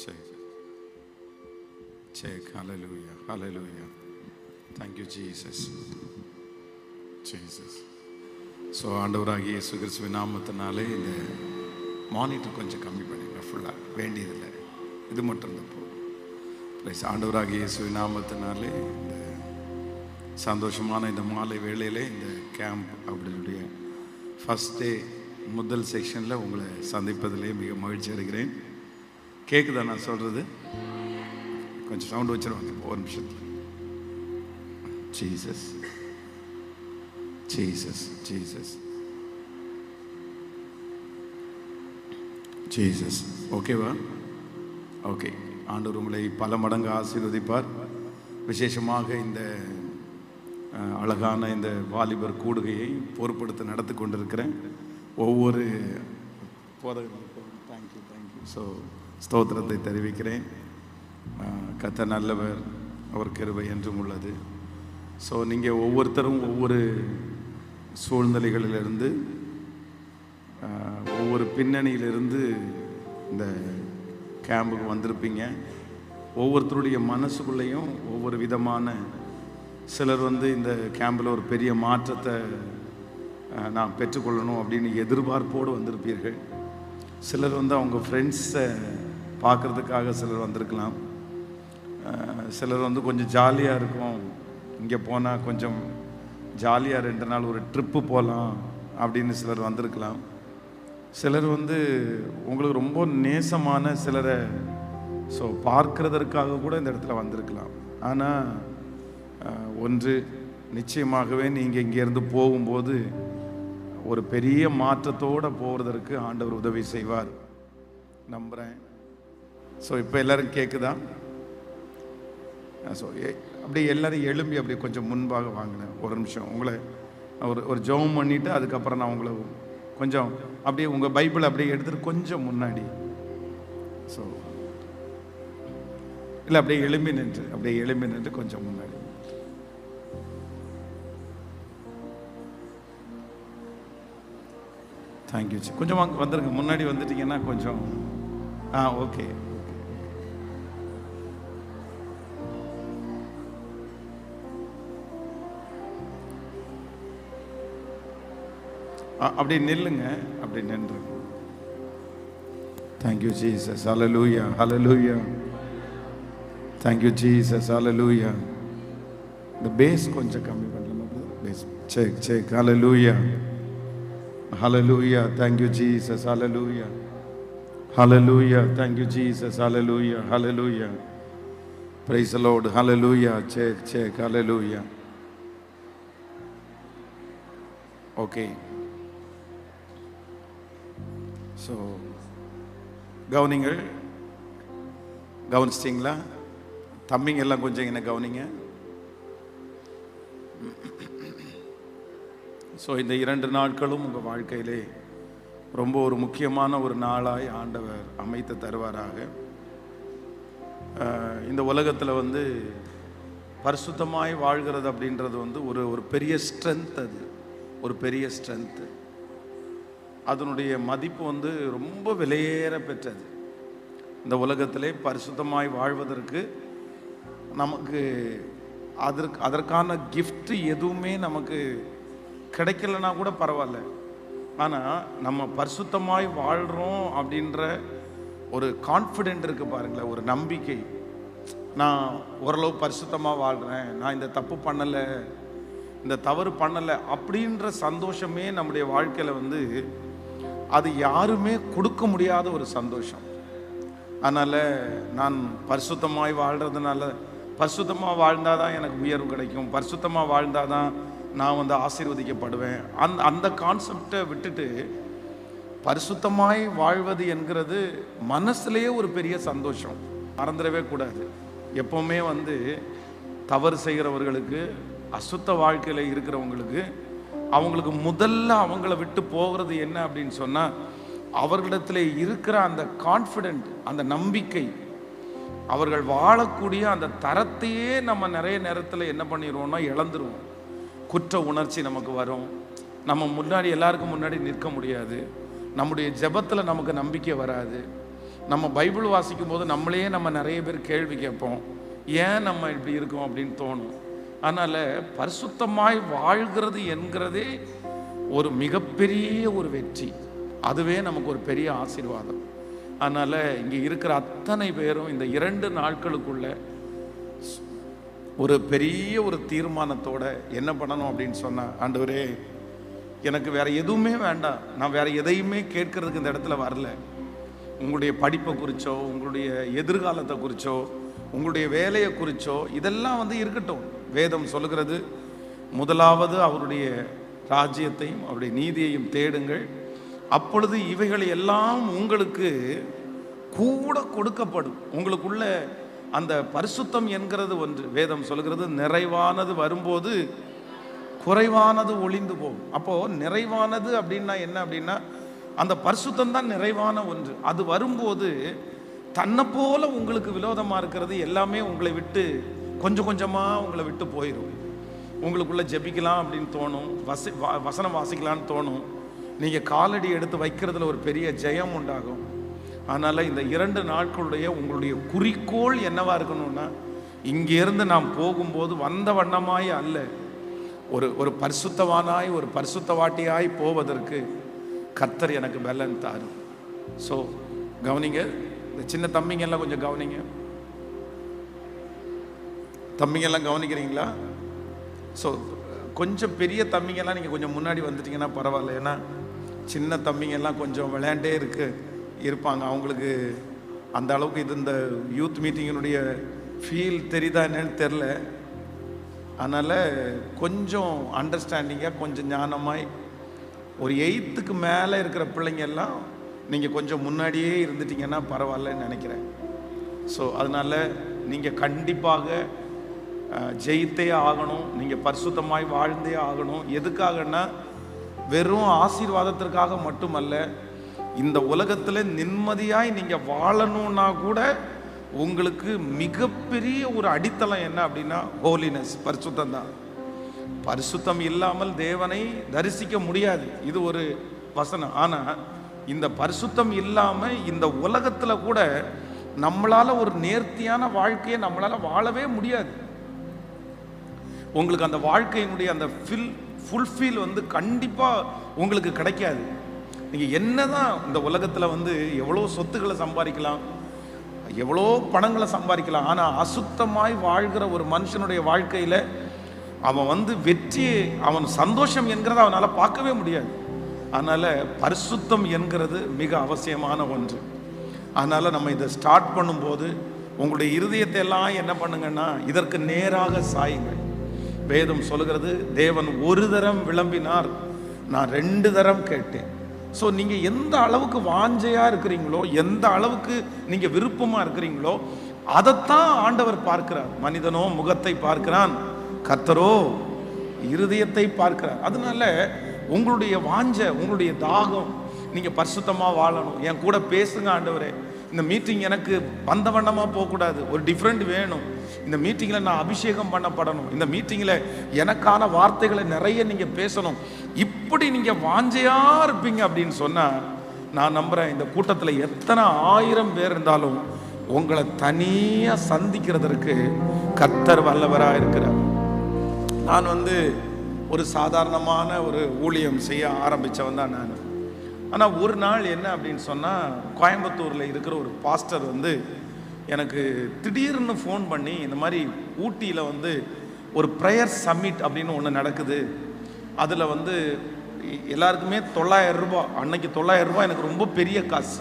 Check. Check. Hallelujah. Hallelujah. Thank you, Jesus. Jesus. So ஆண்டவராகிய இயேசு கிறிஸ்துவின் நாமத்தினாலே இந்த மானிட்டர் கொஞ்சம் கம்மி பண்ணிடுங்க. ஃபுல்லாக வேண்டியதில்லை, இது மட்டும் இருந்தப்போ ப்ளஸ் ஆண்டவராகிய இயேசுவின் நாமத்தினாலே இந்த சந்தோஷமான இந்த மாலை வேளையிலே இந்த கேம்ப் அப்படினுடைய ஃபஸ்ட் டே முதல் செக்ஷனில் உங்களை சந்திப்பதிலே மிக மகிழ்ச்சி அடைகிறேன். கேட்குதா நான் சொல்கிறது? கொஞ்சம் சவுண்டு வச்சுருவாங்க ஒரு நிமிஷத்தில். Jesus Jesus Jesus Jesus. ஓகேவா? ஓகே. ஆண்டவர் உங்களை பல மடங்கு ஆசீர்வதிப்பார். விசேஷமாக இந்த அழகான இந்த வாலிபர் கூடுகையை பொறுப்படுத்த நடத்தி கொண்டிருக்கிறேன். ஒவ்வொரு போதகர்களுக்கும் தேங்க்யூ. ஸோ ஸ்தோத்திரத்தை தெரிவிக்கிறேன். கர்த்தர் நல்லவர், அவர் கிருபை என்றும் உள்ளது. ஸோ நீங்கள் ஒவ்வொருத்தரும் ஒவ்வொரு சூழ்நிலைகளிலிருந்து ஒவ்வொரு பின்னணியிலிருந்து இந்த கேம்புக்கு வந்திருப்பீங்க. ஒவ்வொருத்தருடைய மனசுக்குள்ளேயும் ஒவ்வொரு விதமான, சிலர் இந்த கேம்பில் ஒரு பெரிய மாற்றத்தை நான் பெற்றுக்கொள்ளணும் அப்படின்னு எதிர்பார்ப்போடு வந்திருப்பீர்கள். சிலர் அவங்க ஃப்ரெண்ட்ஸை பார்க்குறதுக்காக சிலர் வந்திருக்கலாம். சிலர் கொஞ்சம் ஜாலியாக இருக்கும், இங்கே போனால் கொஞ்சம் ஜாலியாக 2 நாள் ஒரு ட்ரிப்பு போகலாம் அப்படின்னு சிலர் வந்திருக்கலாம். சிலர் உங்களுக்கு ரொம்ப நேசமான சிலரை ஸோ பார்க்குறதற்காக கூட இந்த இடத்துல வந்திருக்கலாம். ஆனால் ஒன்று நிச்சயமாகவே நீங்கள் இங்கேருந்து போகும்போது ஒரு பெரிய மாற்றத்தோடு போகிறதற்கு ஆண்டவர் உதவி செய்வார் நம்புகிறேன். ஸோ இப்போ எல்லோரும் கேட்குதா? ஸோ அப்படியே எல்லோரும் எழும்பி அப்படியே கொஞ்சம் முன்பாக வாங்கினேன். ஒரு நிமிஷம் உங்களை ஒரு ஜெபம் பண்ணிவிட்டு அதுக்கப்புறம் நான் உங்களை கொஞ்சம் அப்படியே உங்கள் பைபிள் அப்படியே எடுத்துகிட்டு கொஞ்சம் முன்னாடி, ஸோ இல்லை அப்படியே எழும்பி நின்று கொஞ்சம் முன்னாடி. தேங்க்யூ. கொஞ்சம் வந்துருங்க, முன்னாடி வந்துட்டீங்கன்னா கொஞ்சம். ஓகே. அப்படி நில்லுங்க, அப்படி நின்று. Thank you Jesus. Hallelujah, hallelujah. Thank you Jesus. Hallelujah. இந்த பேஸ் கொஞ்சம் கம்மி பண்ணலாமா? Bass check. Hallelujah, hallelujah. Thank you Jesus. Hallelujah, hallelujah. Thank you Jesus. Hallelujah, hallelujah. Praise the Lord. Hallelujah. Check. Hallelujah. Okay. So கவனிச்சிட்டிங்களா? தம்பிங்க எல்லாம் கொஞ்சம் என்ன கவனிங்க. ஸோ இந்த 2 நாட்களும் உங்கள் வாழ்க்கையிலே ரொம்ப ஒரு முக்கியமான ஒரு நாளாய் ஆண்டவர் அமைத்து தருவாராக. இந்த உலகத்தில் பரிசுத்தமாய் வாழ்கிறது அப்படின்றது ஒரு பெரிய ஸ்ட்ரென்த். அது ஒரு பெரிய ஸ்ட்ரென்த்து. அதனுடைய மதிப்பு ரொம்ப விலையேற பெற்றது. இந்த உலகத்திலே பரிசுத்தமாய் வாழ்வதற்கு நமக்கு அதற்கான கிஃப்ட் எதுவுமே நமக்கு கிடைக்கலனா கூட பரவாயில்ல. ஆனால் நம்ம பரிசுத்தமாய் வாழ்கிறோம் அப்படின்ற ஒரு கான்ஃபிடென்ட் இருக்குது பாருங்களேன், ஒரு நம்பிக்கை. நான் ஓரளவு பரிசுத்தமாக வாழ்கிறேன், நான் இந்த தப்பு பண்ணலை, இந்த தவறு பண்ணலை அப்படின்ற சந்தோஷமே நம்முடைய வாழ்க்கையில் அது யாருமே கொடுக்க முடியாத ஒரு சந்தோஷம். அதனால் நான் பரிசுத்தமாய் வாழ்கிறதுனால, பரிசுத்தமாக வாழ்ந்தால் தான் எனக்கு உயர்வு கிடைக்கும், பரிசுத்தமாக வாழ்ந்தால் தான் நான் ஆசீர்வதிக்கப்படுவேன், அந்த கான்செப்டை விட்டுட்டு பரிசுத்தமாய் வாழ்வது என்கிறது மனசுலேயே ஒரு பெரிய சந்தோஷம். மறந்துடவே கூடாது. எப்போவுமே தவறு செய்கிறவர்களுக்கு, அசுத்த வாழ்க்கையில் இருக்கிறவங்களுக்கு, அவங்களுக்கு முதல்ல அவங்கள விட்டு போகிறது என்ன அப்படின்னு சொன்னால், அவர்களிடத்தில் இருக்கிற அந்த கான்ஃபிடென்ட், அந்த நம்பிக்கை, அவர்கள் வாழக்கூடிய அந்த தரத்தையே நம்ம நிறைய நேரத்தில் என்ன பண்ணிடுவோம்னா இழந்துருவோம். குற்ற உணர்ச்சி நமக்கு வரும். நம்ம முன்னாடி எல்லாருக்கும் முன்னாடி நிற்க முடியாது. நம்முடைய ஜெபத்தில் நமக்கு நம்பிக்கை வராது. நம்ம பைபிள் வாசிக்கும் போது நம்மளே நம்ம நிறைய பேர் கேள்வி கேட்போம், ஏன் நம்ம இப்படி இருக்கோம் அப்படின்னு தோணும். அதனால் பரிசுத்தமாய் வாழ்கிறது என்கிறதே ஒரு மிகப்பெரிய ஒரு வெற்றி, அதுவே நமக்கு ஒரு பெரிய ஆசீர்வாதம். அதனால் இங்கே இருக்கிற அத்தனை பேரும் இந்த 2 நாட்களுக்குள்ள ஒரு பெரிய ஒரு தீர்மானத்தோட என்ன பண்ணணும் அப்படின்னு சொன்னால், ஆண்டவரே எனக்கு வேற எதுவுமே வேண்டாம், நான் வேற எதையுமே கேட்கறதுக்கு இந்த இடத்துல வரல. உங்களுடைய படிப்பை குறிச்சோ, உங்களுடைய எதிர்காலத்தை குறிச்சோ, உங்களுடைய வேலையை குறிச்சோ இதெல்லாம் இருக்கட்டும். வேதம் சொல்லுகிறது, முதலாவது அவருடைய ராஜ்யத்தையும் அவருடைய நீதியையும் தேடுங்கள், அப்பொழுது இவைகள் எல்லாம் உங்களுக்கு கூட கொடுக்கப்படும். உங்களுக்குள்ள அந்த பரிசுத்தம் என்கிறது ஒன்று வேதம் சொல்லுகிறது, நிறைவானது வரும்போது குறைவானது ஒளிந்து போகும். அப்போ நிறைவானது அப்படின்னா என்ன அப்படின்னா, அந்த பரிசுத்தம் தான் நிறைவான ஒன்று. அது வரும்போது தன்னை போல உங்களுக்கு விரோதமாக இருக்கிறது எல்லாமே உங்களை விட்டு கொஞ்சம் கொஞ்சமாக உங்களை விட்டு போயிடும். உங்களுக்குள்ள ஜெபிக்கலாம் அப்படின்னு தோணும், வசனம் வாசிக்கலான்னு தோணும், நீங்கள் காலடி எடுத்து வைக்கிறதுல ஒரு பெரிய ஜெயம் உண்டாகும். அதனால் இந்த 2 நாட்களுடைய உங்களுடைய குறிக்கோள் என்னவா இருக்கணும்னா, இங்கேருந்து நாம் போகும்போது வந்த வண்ணமாய் அல்ல, ஒரு பரிசுத்தவானாய் ஒரு பரிசுத்தவாட்டியாய் போவதற்கு கர்த்தர் எனக்கு பலன் தாரும். ஸோ கவனிங்க, இந்த சின்ன தம்பிங்கெல்லாம் கொஞ்சம் கவனிங்க. தம்பிங்கெல்லாம் கவனிக்கிறீங்களா? ஸோ கொஞ்சம் பெரிய தம்பிங்கெல்லாம் நீங்கள் கொஞ்சம் முன்னாடி வந்துட்டீங்கன்னா பரவாயில்ல. ஏன்னா சின்ன தம்பிங்கெல்லாம் கொஞ்சம் விளையாண்டே இருப்பாங்க, அவங்களுக்கு அந்த அளவுக்கு இது இந்த யூத் மீட்டிங்கினுடைய ஃபீல் தெரியுதா என்னன்னு தெரில. அதனால் கொஞ்சம் அண்டர்ஸ்டாண்டிங்காக கொஞ்சம் ஞானமாய் ஒரு 8க்கு மேலே இருக்கிற பிள்ளைங்க எல்லாம் நீங்கள் கொஞ்சம் முன்னாடியே இருந்துட்டீங்கன்னா பரவாயில்லன்னு நினைக்கிறேன். ஸோ அதனால் நீங்கள் கண்டிப்பாக ஜெயித்தே ஆகணும், நீங்கள் பரிசுத்தமாய் வாழ்ந்தே ஆகணும். எதுக்காகன்னா வெறும் ஆசீர்வாதத்திற்காக மட்டுமல்ல, இந்த உலகத்தில் நிம்மதியாய் நீங்கள் வாழணும்னா கூட உங்களுக்கு மிகப்பெரிய ஒரு அடித்தளம் என்ன அப்படின்னா ஹோலினஸ், பரிசுத்தம் தான். பரிசுத்தம் இல்லாமல் தேவனை தரிசிக்க முடியாது, இது ஒரு வசனம். ஆனால் இந்த பரிசுத்தம் இல்லாமல் இந்த உலகத்தில் கூட நம்மளால் ஒரு நேர்த்தியான வாழ்க்கையை நம்மளால் வாழவே முடியாது. உங்களுக்கு அந்த வாழ்க்கையினுடைய அந்த ஃபுல்ஃபில் கண்டிப்பாக உங்களுக்கு கிடைக்காது. நீங்கள் என்னதான் இந்த உலகத்தில் எவ்வளோ சொத்துக்களை சம்பாதிக்கலாம், எவ்வளோ பணங்களை சம்பாதிக்கலாம், ஆனால் அசுத்தமாய் வாழ்கிற ஒரு மனுஷனுடைய வாழ்க்கையில் அவன் வெற்றியை, அவன் சந்தோஷம் என்கிறத அவனால் பார்க்கவே முடியாது. அதனால் பரிசுத்தம் என்கிறது மிக அவசியமான ஒன்று. அதனால் நம்ம இதை ஸ்டார்ட் பண்ணும்போது உங்களுடைய இருதயத்தை எல்லாம் என்ன பண்ணுங்கன்னா இதற்கு நேராக சாயுங்கள். வேதம் சொல்லுகிறது, தேவன் ஒரு தரம் விளம்பினார், நான் 2 தரம் கேட்டேன். ஸோ நீங்கள் எந்த அளவுக்கு வாஞ்சையாக இருக்கிறீங்களோ, எந்த அளவுக்கு நீங்கள் விருப்பமாக இருக்கிறீங்களோ அதைத்தான் ஆண்டவர் பார்க்கிறார். மனிதனோ முகத்தை பார்க்கிறான், கர்த்தரோ இருதயத்தை பார்க்கிறார். அதனால உங்களுடைய வாஞ்ச, உங்களுடைய தாகம், நீங்கள் பரிசுத்தமாக வாழணும். என் கூட பேசுங்க ஆண்டவரே, இந்த மீட்டிங் எனக்கு வந்த வண்ணமாக போகக்கூடாது, ஒரு டிஃப்ரெண்ட் வேணும். இந்த மீட்டிங்கில் நான் அபிஷேகம் பண்ணப்படணும், இந்த மீட்டிங்கில் எனக்கான வார்த்தைகளை நிறைய நீங்கள் பேசணும். இப்படி நீங்கள் வாஞ்சையாக இருப்பீங்க அப்படின்னு சொன்னால் நான் நம்புகிறேன், இந்த கூட்டத்தில் எத்தனை 1000 பேர் இருந்தாலும் உங்களை தனியாக சந்திக்கிறதற்கு கர்த்தர் வல்லவராக இருக்கிறார். நான் ஒரு சாதாரணமான ஒரு ஊழியம் செய்ய ஆரம்பித்தவன் தான் நான். ஆனால் ஒரு நாள் என்ன அப்படின்னு சொன்னால், கோயம்புத்தூரில் இருக்கிற ஒரு பாஸ்டர் எனக்கு திடீர்னு ஃபோன் பண்ணி, இந்த மாதிரி ஊட்டியில் ஒரு ப்ரேயர் சம்மிட் அப்படின்னு ஒன்று நடக்குது, அதில் எல்லாருக்குமே 900 ரூபா, அன்னைக்கு 900 ரூபா எனக்கு ரொம்ப பெரிய காசு.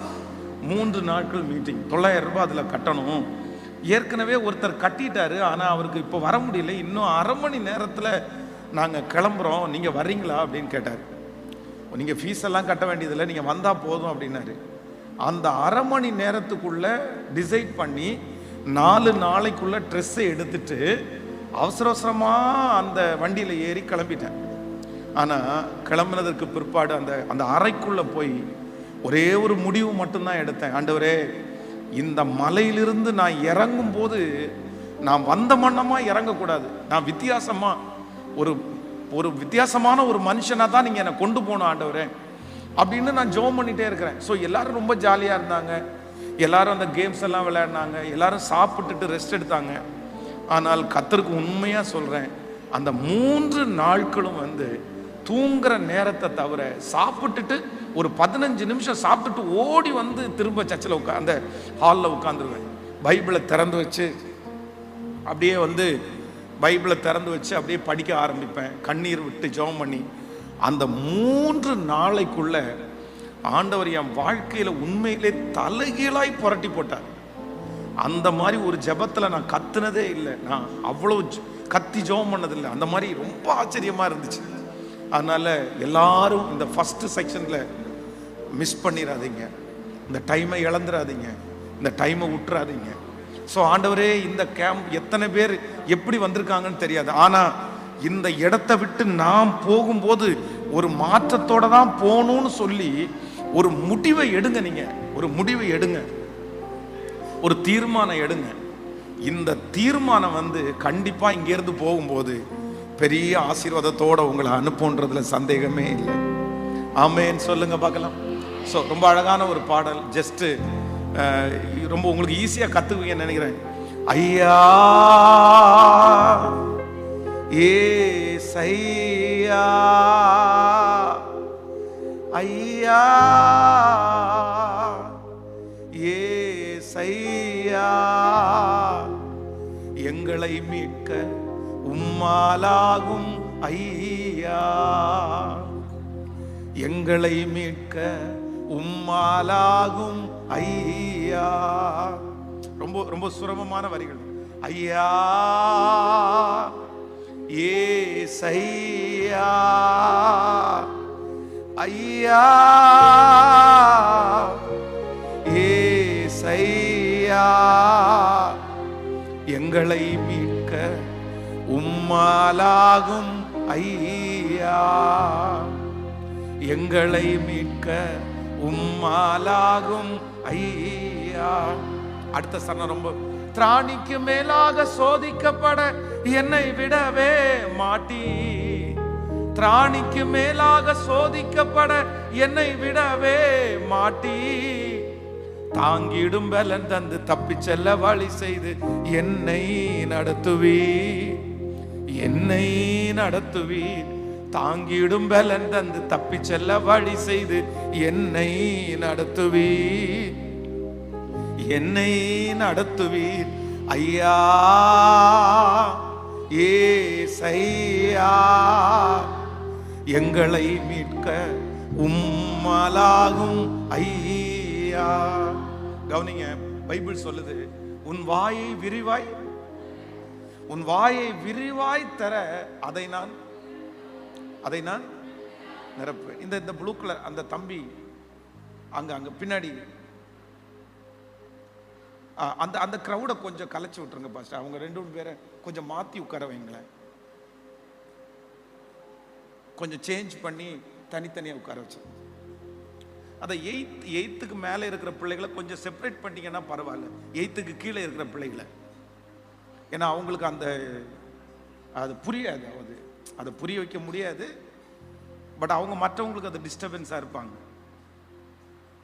3 நாட்கள் மீட்டிங், 900 ரூபா அதில் கட்டணும். ஏற்கனவே ஒருத்தர் கட்டிட்டாரு, ஆனால் அவருக்கு இப்போ வர முடியல, இன்னும் அரை மணி நேரத்தில் நாங்கள் கிளம்புறோம், நீங்கள் வர்றீங்களா அப்படின்னு கேட்டார். நீங்கள் ஃபீஸ் எல்லாம் கட்ட வேண்டியதில்லை, நீங்கள் வந்தால் போதும் அப்படின்னாரு. அந்த அரை மணி நேரத்துக்குள்ளே டிசைட் பண்ணி 4 நாளைக்குள்ளே ட்ரெஸ்ஸை எடுத்துட்டு அவசர அவசரமாக அந்த வண்டியில் ஏறி கிளம்பிட்டேன். ஆனால் கிளம்புனதற்கு பிற்பாடு அந்த அறைக்குள்ளே போய் ஒரே ஒரு முடிவு மட்டும்தான் எடுத்தேன். ஆண்டவரே, இந்த மலையிலிருந்து நான் இறங்கும் போது நான் வந்த மன்னமாக இறங்கக்கூடாது, நான் வித்தியாசமாக ஒரு வித்தியாசமான ஒரு மனுஷனாக தான் நீங்கள் என்னை கொண்டு போகணும் ஆண்டவரே அப்படின்னு நான் ஜெபம் பண்ணிகிட்டே இருக்கிறேன். ஸோ எல்லாரும் ரொம்ப ஜாலியாக இருந்தாங்க. எல்லாரும் அந்த கேம்ஸ் எல்லாம் விளையாடினாங்க, எல்லாரும் சாப்பிட்டுட்டு ரெஸ்ட் எடுத்தாங்க. ஆனால் கர்த்தருக்கு உண்மையா சொல்றேன், அந்த 3 நாட்களும் வந்து தூங்குற நேரத்தை தவிர சாப்பிட்டுட்டு ஒரு 15 நிமிஷம் சாப்பிட்டுட்டு ஓடி வந்து திரும்ப சர்ச்சில் அந்த ஹாலில் உட்காந்துருவேன். பைபிளை திறந்து வச்சு அப்படியே வந்து பைபிளை திறந்து வச்சு அப்படியே படிக்க ஆரம்பிப்பேன், கண்ணீர் விட்டு ஜெபம் பண்ணி. அந்த 3 நாளைக்குள்ள ஆண்டவர் என் வாழ்க்கையில உண்மையிலே தலைகீழாய் புரட்டி போட்டார். அந்த மாதிரி ஒரு ஜெபத்தில் நான் கத்துனதே இல்லை, நான் அவ்வளவு கத்தி ஜெபம் பண்ணதில்லை. அந்த மாதிரி ரொம்ப ஆச்சரியமா இருந்துச்சு. அதனால எல்லாரும் இந்த ஃபர்ஸ்ட் செக்ஷன்ல மிஸ் பண்ணிடாதீங்க, இந்த டைமை இழந்துடாதீங்க, இந்த டைமை விட்டுறாதீங்க. ஸோ ஆண்டவரே, இந்த கேம்ப் எத்தனை பேர் எப்படி வந்திருக்காங்கன்னு தெரியாது, ஆனால் இந்த இடத்தை விட்டு நாம் போகும்போது ஒரு மாற்றத்தோட தான் போகணும்னு சொல்லி ஒரு முடிவை எடுங்க. நீங்க ஒரு முடிவை எடுங்க, ஒரு தீர்மானம் எடுங்க. இந்த தீர்மானம் வந்து கண்டிப்பா இங்கிருந்து போகும்போது பெரிய ஆசீர்வாதத்தோட உங்களை அனுப்புன்றதுல சந்தேகமே இல்லை. ஆமேன்னு சொல்லுங்க பார்க்கலாம். ஸோ ரொம்ப அழகான ஒரு பாடல், ஜஸ்ட் ரொம்ப உங்களுக்கு ஈஸியா கத்துக்குவீங்கன்னு நினைக்கிறேன். ஐயா ஏசையா, ஐயா ஏசையா, எங்களை மீட்க உம்மாலாகும் ஐயா, எங்களை மீட்க உம்மாலாகும் ஐயா. ரொம்ப ரொம்ப சுலபமான வரிகள். ஐயா ஏசையா, ஐயா ஏசையா, எங்களை மீட்க உம்மாலாகும் ஐயா, எங்களை மீட்க உம்மாலாகும் ஐயா. அடுத்த சரணம் ரொம்ப, திராணிக்கு மேலாக சோதிக்கப்பட என்னை விடவே மாட்டி, திராணிக்கு மேலாக சோதிக்கப்பட என்னை விடவே மாட்டி, தாங்கிடும் பலன் தந்து தப்பி செல்ல வழி செய்து என்னை நடத்துவீ, என்னை நடத்துவீ, தாங்கிடும் பலன் தந்து தப்பி செல்ல வழி செய்து என்னை நடத்துவீ, என்னை நடத்துவீர் ஐயா ஏசையா, எங்களை மீட்க உம்மலாகும் ஐயா. கவனிங்க, பைபிள் சொல்லுது, உன் வாயை விரிவாய், உன் வாயை விரிவாய் தர அதை நான் நிரப்புவேன். இந்த ப்ளூ கலர் அந்த தம்பி அங்க பின்னாடி அந்த அந்த கிரௌடை கொஞ்சம் கலைச்சு விட்டுருங்க பாஸ்டர். அவங்க 2 பேரை கொஞ்சம் மாத்தி உட்கார வைங்களேன், கொஞ்சம் சேஞ்ச் பண்ணி தனித்தனியா உட்கார வச்சு. அதை எயித்துக்கு மேலே இருக்கிற பிள்ளைகளை கொஞ்சம் செப்பரேட் பண்ணிங்கன்னா பரவாயில்ல, 8க்கு கீழே இருக்கிற பிள்ளைகளை. ஏன்னா அவங்களுக்கு அந்த அது புரியாது, அதை புரிய வைக்க முடியாது. பட் அவங்க மற்றவங்களுக்கு அது டிஸ்டர்பன்ஸாக இருப்பாங்க.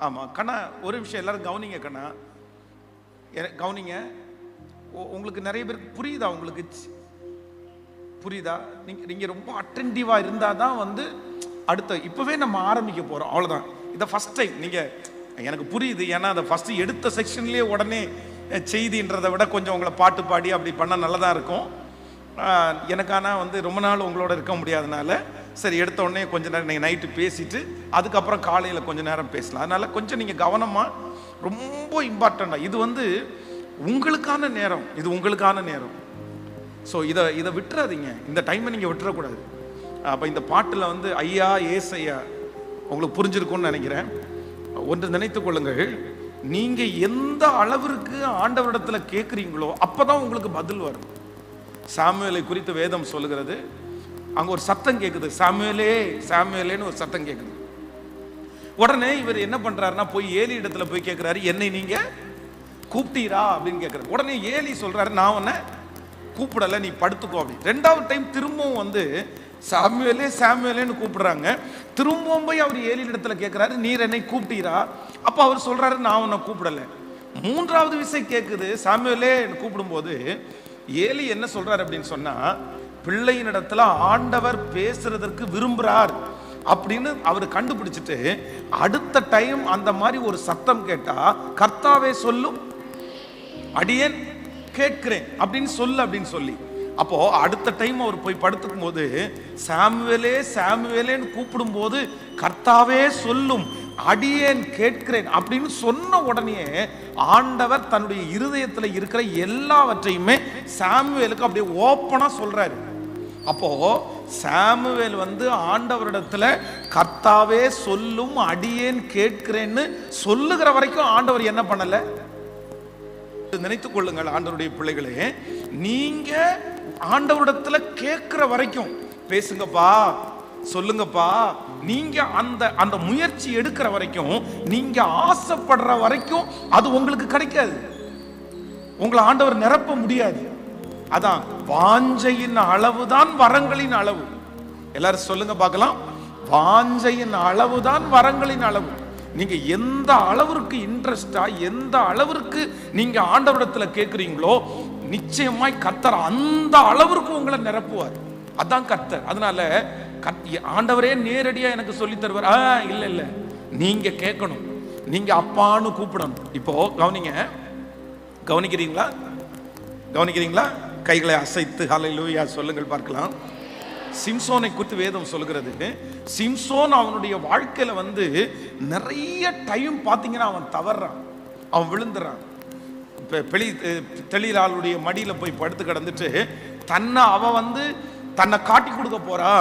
ஆமாம் கண்ணா, ஒரு விஷயம் எல்லாரும் கவனிங்க கண்ணா, கவனிங்க. உங்களுக்கு நிறைய பேருக்கு புரியுதா? உங்களுக்கு புரியுதா? நீங்கள் ரொம்ப அட்டென்டிவாக இருந்தால் தான் வந்து அடுத்த இப்போவே நம்ம ஆரம்பிக்க போகிறோம், அவ்வளோதான். இதை ஃபஸ்ட் டைம் நீங்கள் எனக்கு புரியுது, ஏன்னா அதை ஃபஸ்ட்டு எடுத்த செக்ஷன்லேயே உடனே செய்தின்றதை விட கொஞ்சம் உங்களை பாட்டு பாடி அப்படி பண்ணால் நல்லதாக இருக்கும். எனக்கான வந்து ரொம்ப நாள் உங்களோட இருக்க முடியாதனால சரி எடுத்த உடனே கொஞ்சம் நேரம் நீங்கள் நைட்டு பேசிட்டு அதுக்கப்புறம் காலையில் கொஞ்சம் நேரம் பேசலாம். அதனால் கொஞ்சம் நீங்கள் கவனமாக, ரொம்ப இம்பார்ட்டண்ட்டாக, இது வந்து உங்களுக்கான நேரம், இது உங்களுக்கான நேரம். ஸோ இதை விட்டுறாதீங்க, இந்த டைமை நீங்கள் விட்டுறக்கூடாது. அப்போ இந்த பாட்டில் வந்து ஐயா ஏசையா உங்களுக்கு புரிஞ்சிருக்கும்னு நினைக்கிறேன். ஒன்று நினைத்து கொள்ளுங்கள், நீங்கள் எந்த அளவிற்கு ஆண்டவரிடத்தில் கேட்குறீங்களோ அப்போ தான் உங்களுக்கு பதில் வரும். சாமுவேலை குறித்து வேதம் சொல்லுகிறது, அங்கே ஒரு சத்தம் கேட்குது, சாமுவேலே சாமுவேலேன்னு ஒரு சத்தம் கேட்குது. உடனே இவர் என்ன பண்ணுறாருன்னா போய் ஏலி இடத்துல போய் கேட்குறாரு, என்னை நீங்கள் கூப்பிட்டீரா அப்படின்னு கேட்குறாரு. உடனே ஏலி சொல்கிறாரு, நான் உன்னை கூப்பிடலை, நீ படுத்துக்கோ அப்படி. 2வது டைம் திரும்பவும் வந்து சாமுவேலே சாமுவேலேன்னு கூப்பிடுறாங்க. திரும்பவும் போய் அவர் ஏலி இடத்துல கேட்குறாரு, நீர் என்னை கூப்பிட்டீரா? அப்போ அவர் சொல்கிறாரு, நான் உன்னை கூப்பிடலை. மூன்றாவது விசை கேட்குது. சாமுவேலே கூப்பிடும்போது ஏலி என்ன சொல்றாரு அப்படின்னு சொன்னா, பிள்ளையினிடத்துல ஆண்டவர் பேசுறதற்கு விரும்புறார் அப்படின்னு அவர் கண்டுபிடிச்சிட்டு, அடுத்த டைம் அந்த மாதிரி ஒரு சத்தம் கேட்டா கர்த்தாவே சொல்லும், அடியேன் கேட்கிறேன் அப்படின்னு சொல்லு அப்படின்னு சொல்லி, அப்போ அடுத்த டைம் அவர் போய் படுத்துக்கும் போது சாமுவேலே சாமுவேலேன்னு கூப்பிடும் போது கர்த்தாவே சொல்லும், அடியேன் கேட்கிறேன் அப்படின்னு சொன்ன உடனே ஆண்டவர் தன்னுடைய இருதயத்தில் இருக்கிற எல்லாவற்றையுமே சாமுவேலுக்கு அப்படியே ஓப்பனா சொல்றாரு. அப்போ சாமுவேல் ஆண்டவரிடத்துல கர்த்தாவே சொல்லும், அடியேன் கேட்கிறேன்னு சொல்லுகிற வரைக்கும் ஆண்டவர் என்ன பண்ணல? நினைத்துக் கொள்ளுங்கள் ஆண்டவருடைய பிள்ளைகளே, நீங்க ஆண்டவரிடத்துல கேட்கிற வரைக்கும் பேசுங்கப்பா, சொல்லுங்கப்பா, நீங்க அந்த அந்த முயற்சி எடுக்கிற வரைக்கும், நீங்க ஆசைப்படுற வரைக்கும் அது உங்களுக்கு கிடைக்காது. உங்களை ஆண்டவர் நிரப்ப முடியாது. அதான் வாஞ்சையின் அளவுதான் வரங்களின் அளவு. எல்லாரும் சொல்லுங்க பார்க்கலாம், வாஞ்சையின் அளவுதான் வரங்களின் அளவு. நீங்க எந்த அளவிற்கு இன்ட்ரெஸ்டா, எந்த அளவிற்கு நீங்க ஆண்டவரிடத்துல கேட்கிறீங்களோ நிச்சயமாய் கர்த்தர் அந்த அளவிற்கு உங்களை நிரப்புவார். அதான் கர்த்தர். அதனால ஆண்டவரே நேரடியா எனக்கு சொல்லி தருவார் இல்ல இல்ல, நீங்க கேட்கணும், நீங்க அப்பான்னு கூப்பிடணும். இப்போ கவனிங்க, கவனிக்கிறீங்களா? கவனிக்கிறீங்களா? கைகளை அசைத்து ஹல்லேலூயா சொல்லுங்கள் பார்க்கலாம். சிம்சோனை குறித்து வேதம் சொல்கிறது, சிம்சோன் அவனுடைய வாழ்க்கையில நிறைய டைம் பார்த்தீங்கன்னா அவன் தவறான், அவன் விழுந்துறான். தெளிலாளுடைய மடியில போய் படுத்து கிடந்துட்டு தன்னை அவன் தன்னை காட்டி கொடுக்க போறா,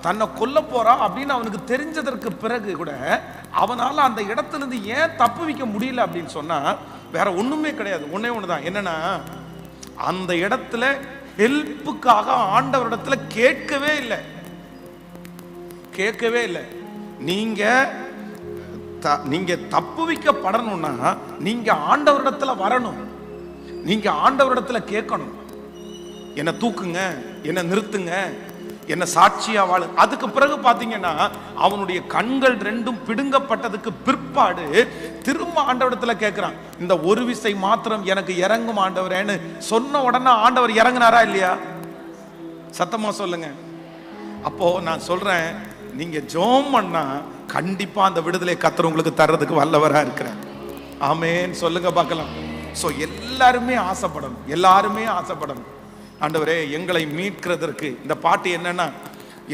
தன்னை கொல்ல போறா அப்படின்னு அவனுக்கு தெரிஞ்சதற்கு பிறகு கூட அவனால அந்த இடத்துல இருந்து ஏன் தப்பு வைக்க முடியல அப்படின்னு சொன்னா வேற ஒண்ணுமே கிடையாது. ஒன்னே ஒண்ணுதான், என்னன்னா அந்த இடத்துல ஹெல்ப்புக்காக ஆண்டவரிடத்துல கேட்கவே இல்லை, கேட்கவே இல்லை. நீங்க தப்பு வைக்கப்படணும்னா நீங்க ஆண்டவரிடத்துல வரணும், நீங்க ஆண்டவரிடத்துல கேட்கணும், என்ன தூக்குங்க, என்ன நிறுத்துங்க, என்ன சாட்சியா வாழ. அதுக்கு பிறகு பாத்தீங்கன்னா அவனுடைய கண்கள் ரெண்டும் பிடுங்கப்பட்டதுக்கு பிற்பாடு திரும்ப ஆண்டவரிடத்துல கேட்கிறான், இந்த ஒரு விசை மாத்திரம் எனக்கு இறங்கும் ஆண்டவரேன்னு சொன்ன உடனே ஆண்டவர் இறங்குனாரா இல்லையா? சத்தமா சொல்லுங்க. அப்போ நான் சொல்றேன், நீங்க ஜெபம் பண்ணா கண்டிப்பா அந்த விடுதலை கர்த்தர் உங்களுக்கு தர்றதுக்கு வல்லவரா இருக்கிறார். ஆமென் சொல்லுங்க பார்க்கலாம். சோ எல்லாருமே ஆசைப்படணும், எல்லாருமே ஆசைப்படணும். ஆண்டவரே எங்களை மீட்கிறதற்கு, இந்த பாட்டு என்னன்னா,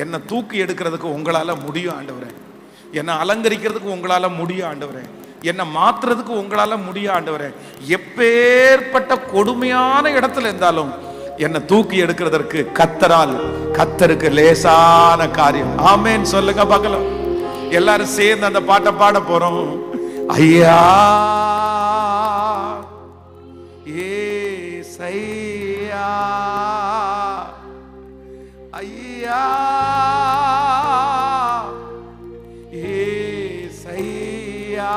என்னை தூக்கி எடுக்கிறதுக்கு உங்களால முடியும் ஆண்டவரே, என்னை அலங்கரிக்கிறதுக்கு உங்களால முடியும் ஆண்டவரே, என்னை மாத்துறதுக்கு உங்களால முடியும் ஆண்டவரே, எப்பேற்பட்ட கொடுமையான இடத்துல இருந்தாலும் என்னை தூக்கி எடுக்கிறதற்கு கர்த்தரால், கர்த்தருக்கு லேசான காரியம். ஆமென் சொல்லுங்க பார்க்கலாம். எல்லாரும் சேர்ந்து அந்த பாட்டை பாட போறோம். ஐயா ஏசையா, ஐயா ஏசையா,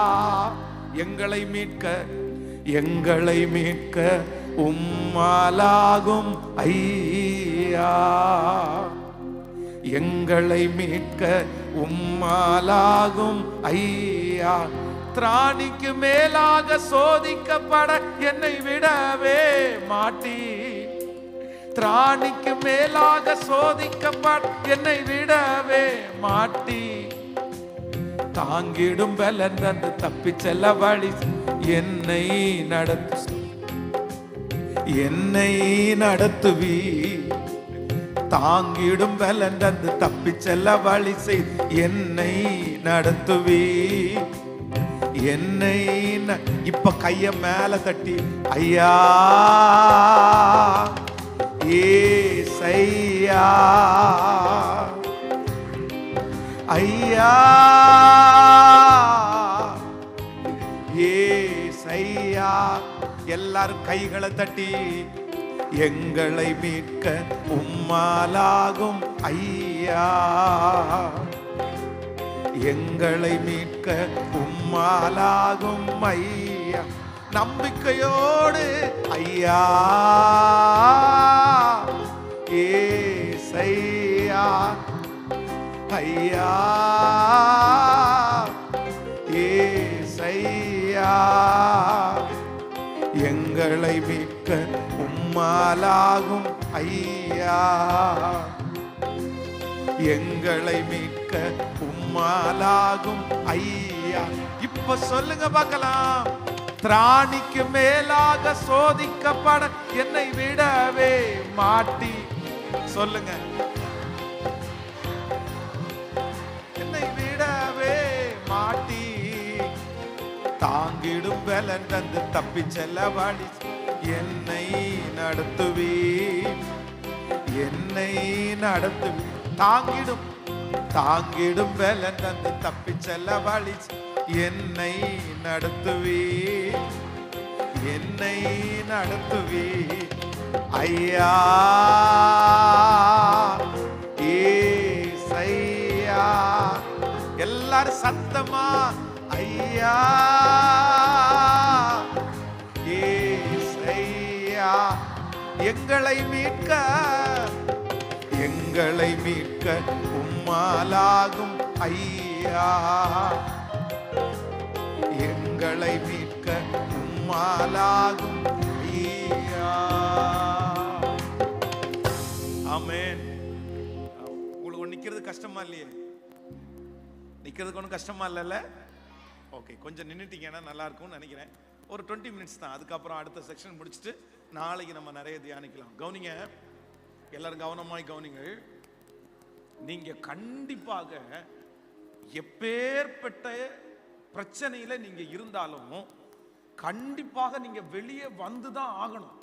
எங்களை மீட்க, எங்களை மீட்க உம்மாலாகும் ஐயா, எங்களை மீட்க உம்மாலாகும் ஐயா, திராணிக்கு மேலாக சோதிக்கப்பட என்னை விடவே மாட்டி, திராணிக்கு மேலாக சோதிக்கப்பட என்னை விடவே மாட்டி, தாங்கிடும் பலன் தந்து தப்பி செல்ல வழி என்னை நடத்து, என்னை நடத்துவி, தாங்கிடும் பலன் தந்து தப்பி செல்ல வழி செய் என்னை நடத்துவி, என்னை. இப்ப கைய மேல தட்டி ஐயா ஏசையா, ஐயா ஏசையா, எல்லாரும் கைகளை தட்டி எங்களை மீட்க உம்மாலாகும் ஐயா, எங்களை மீட்க உம்மாலாகும் ஐயா, நம்பிக்கையோடு ஐயா ஏசையா, ஐயா ஏசையா, எங்களை மீட்க உம்மாலாகும் ஐயா, எங்களை மீட்க உம்மாலாகும் ஐயா. இப்ப சொல்லுங்க பார்க்கலாம். திராணிக்கு மேலாக சோதிக்கப்பட என்னை விடவே மாட்டி. சொல்லுங்க, என்னை விடவே மாட்டி. தாங்கிடும் பலன் தந்து தப்பி செல்ல வழி என்னை நடத்துவி, என்னை நடத்துவி. தாங்கிடும் பலன் தந்து தப்பி செல்ல வழி என்னை நடத்துவி, என்னை நடத்துவி ஐயா, ஏசையா. எல்லாரும் சத்தமா ஐயா, ஏசையா. எங்களை மீட்க, எங்களை மீட்க உம்மாலாகும் ஐயா, எங்களை மீட்க உம்மாலாகும் ஐயா. ஆமென். உங்களுக்கு நிக்கிறது கஷ்டமா இல்லையே? நிக்கிறதுக்கு ஒன்றும் கஷ்டமா இல்லைல்ல? ஓகே, கொஞ்சம் நின்றுட்டீங்கன்னா நல்லா இருக்கும்னு நினைக்கிறேன். ஒரு 20 மினிட்ஸ் தான். அதுக்கப்புறம் அடுத்த செக்ஷன் முடிச்சுட்டு நாளைக்கு நம்ம நிறைய தியானிக்கலாம். கவனிங்க, எல்லாரும் கவனமாய் கவனிங்க. நீங்க கண்டிப்பாக எப்பேற்பட்ட பிரச்சனையில நீங்க இருந்தாலும் கண்டிப்பாக நீங்க வெளியே வந்துதான் ஆகணும்.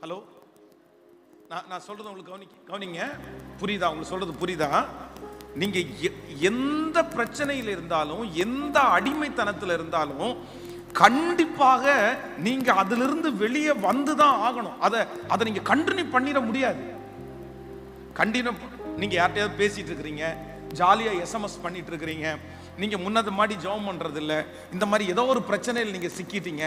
ஹலோ, நான் சொல்றது உங்களுக்கு கவனிங்க. புரியுதா? உங்களுக்கு சொல்றது புரியுதா? நீங்க எந்த பிரச்சனையில் இருந்தாலும், எந்த அடிமைத்தனத்தில் இருந்தாலும் கண்டிப்பாக நீங்க அதிலிருந்து வெளியே வந்துதான் ஆகணும். அதை நீங்க கண்டினியூ பண்ணிட முடியாது. நீங்க யார்கிட்டயாவது பேசிட்டு இருக்கிறீங்க, ஜாலியா எஸ்எம்எஸ் பண்ணிட்டு இருக்கிறீங்க, நீங்க முன்னது மாதிரி ஜெபம் பண்றது இல்ல, இந்த மாதிரி ஏதோ ஒரு பிரச்சனையில் நீங்க சிக்கிட்டீங்க,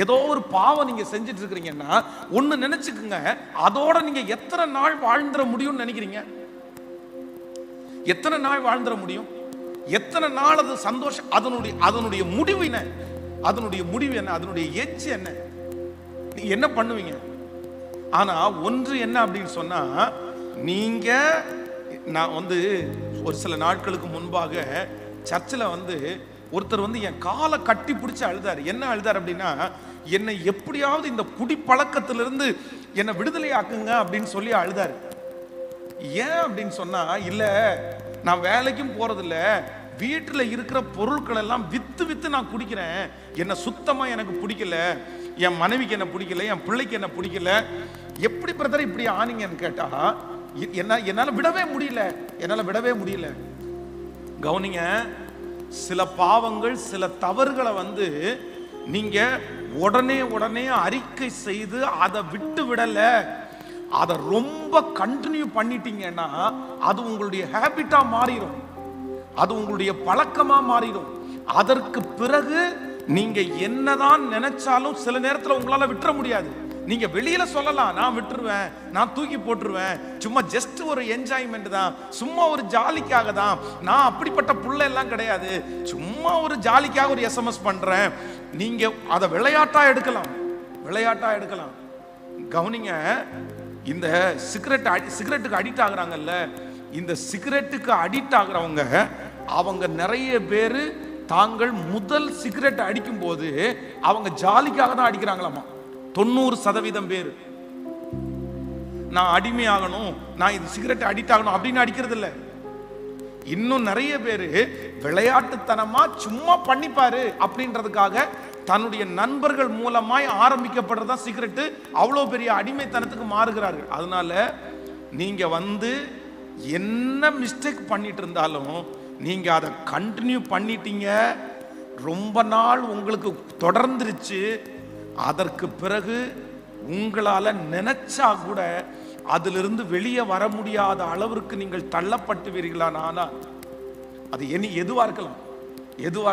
ஏதோ ஒரு பாவம் நீங்க செஞ்சுட்டு இருக்கிறீங்கன்னா ஒண்ணு நினைச்சுக்குங்க, அதோட நீங்க எத்தனை நாள் வாழ்ந்துட முடியும்னு நினைக்கிறீங்க? எத்தனை நாள் வாழ்ந்துட முடியும்? எத்தனை நாள் அது சந்தோஷம்? அதனுடைய முடிவு என்ன? அதனுடைய முடிவு என்ன? அதனுடைய எட்ஜ் என்ன? நீங்க என்ன பண்ணுவீங்க? ஆனா ஒன்று என்ன அப்படின்னு சொன்னா, நீங்க நான் ஒரு சில நாட்களுக்கு முன்பாக சர்ச்சில் ஒருத்தர் என் காலை கட்டி பிடிச்சு அழுதாரு. என்ன அழுதார் அப்படின்னா, என்னை எப்படியாவது இந்த குடிப்பழக்கத்திலிருந்து என்னை விடுதலை ஆக்குங்க அப்படின்னு சொல்லி அழுதாரு. ஏன் அப்படின்னு சொன்னா, இல்ல நான் வேலைக்கும் போறதில்ல, வீட்டில் இருக்கிற பொருட்கள் எல்லாம் வித்து நான் குடிக்கிறேன், என்ன சுத்தமா எனக்கு பிடிக்கல, என் மனைவிக்கு என்ன பிடிக்கல, என் பிள்ளைக்கு என்ன பிடிக்கல. எப்படி பிரதர் இப்படி ஆனீங்கன்னு கேட்டா, என்னால விடவே முடியல. கவனிங்க, சில பாவங்கள், சில தவறுகளை நீங்க உடனே அறிக்கை செய்து அதை விட்டு விடல, அதை ரொம்ப கண்டினியூ பண்ணிட்டீங்கன்னா அது உங்களுடைய ஹேபிட்டா மாறிடும், அது உங்களுடைய பழக்கமா மாறிடும். அதற்கு பிறகு நீங்க என்னதான் நினைச்சாலும் சில நேரத்தில் உங்களால விட்டுற முடியாது. நீங்க வெளியில சொல்லலாம், நான் விட்டுருவேன், நான் தூக்கி போட்டுருவேன், சும்மா ஜஸ்ட் ஒரு என்ஜாய்மெண்ட் தான், சும்மா ஒரு ஜாலிக்காக தான், நான் அப்படிப்பட்ட புள்ள எல்லாம் கிடையாது, சும்மா ஒரு ஜாலிக்காக ஒரு எஸ்எம்எஸ் பண்றேன். நீங்க அதை விளையாட்டா எடுக்கலாம். கவனிங்க, இந்த சிகரெட்டுக்கு அடிக்ட் ஆகுறாங்கல்ல, இந்த சிகரெட்டுக்கு அடிக்ட் ஆகுறவங்க அவங்க நிறைய பேரு தாங்கள் முதல் சிகரெட் அடிக்கும் போது அவங்க ஜாலிக்காக தான் அடிக்கிறாங்களாமா. 90% பேர் நான் அடிமையாகணும், நான் இது சிகரெட் அடிக்ட் ஆகணும் அப்படின்னு அடிக்கிறது இல்லை. இன்னும் நிறைய பேரு விளையாட்டுத்தனமா சும்மா பண்ணிப்பாரு அப்படின்றதுக்காக தன்னுடைய நண்பர்கள் மூலமாய் ஆரம்பிக்கப்படுறதா சிகரெட்டு அவ்வளவு பெரிய அடிமைத்தனத்துக்கு மாறுகிறார்கள். அதனால நீங்க என்ன மிஸ்டேக் பண்ணிட்டு இருந்தாலும் நீங்க அதை கண்டினியூ பண்ணிட்டீங்க, ரொம்ப நாள் உங்களுக்கு தொடர்ந்துருச்சு, அதற்கு பிறகு உங்களால நினைச்சா கூட அதிலிருந்து வெளியே வர முடியாத அளவிற்கு நீங்கள் தள்ளப்பட்டுவீர்களானா, அது எதுவா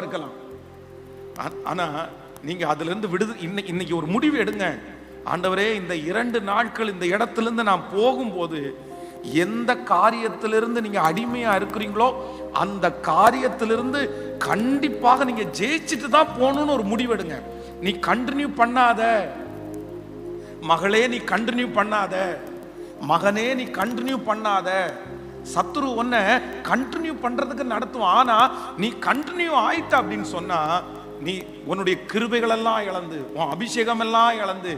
இருக்கலாம். ஆனா நீங்க அதுல இருந்து இன்னைக்கு ஒரு முடிவு எடுங்க. ஆண்டவரே, இந்த 2 நாட்கள் இந்த இடத்திலிருந்து நான் போகும்போது எந்த காரியத்திலிருந்து நீங்க அடிமையா இருக்கிறீங்களோ அந்த காரியத்திலிருந்து கண்டிப்பாக நீங்க ஜெயிச்சுட்டு தான் போகணும்னு ஒரு முடிவெடுங்க. நீ கண்டினியூ பண்ணாத. மகளே நீ கண்டினியூ பண்ணாத. மகனே நீ கண்டினியூ பண்ணாத. சத்துரு உன்னை கண்டினியூ பண்றதுக்கு நடத்துவான். ஆனா நீ கண்டினியூ ஆயிட்ட அப்படின்னு சொன்னா நீ உன்னுடைய கிருபைகள் எல்லாம் இழந்து, உன் அபிஷேகம் எல்லாம் இழந்து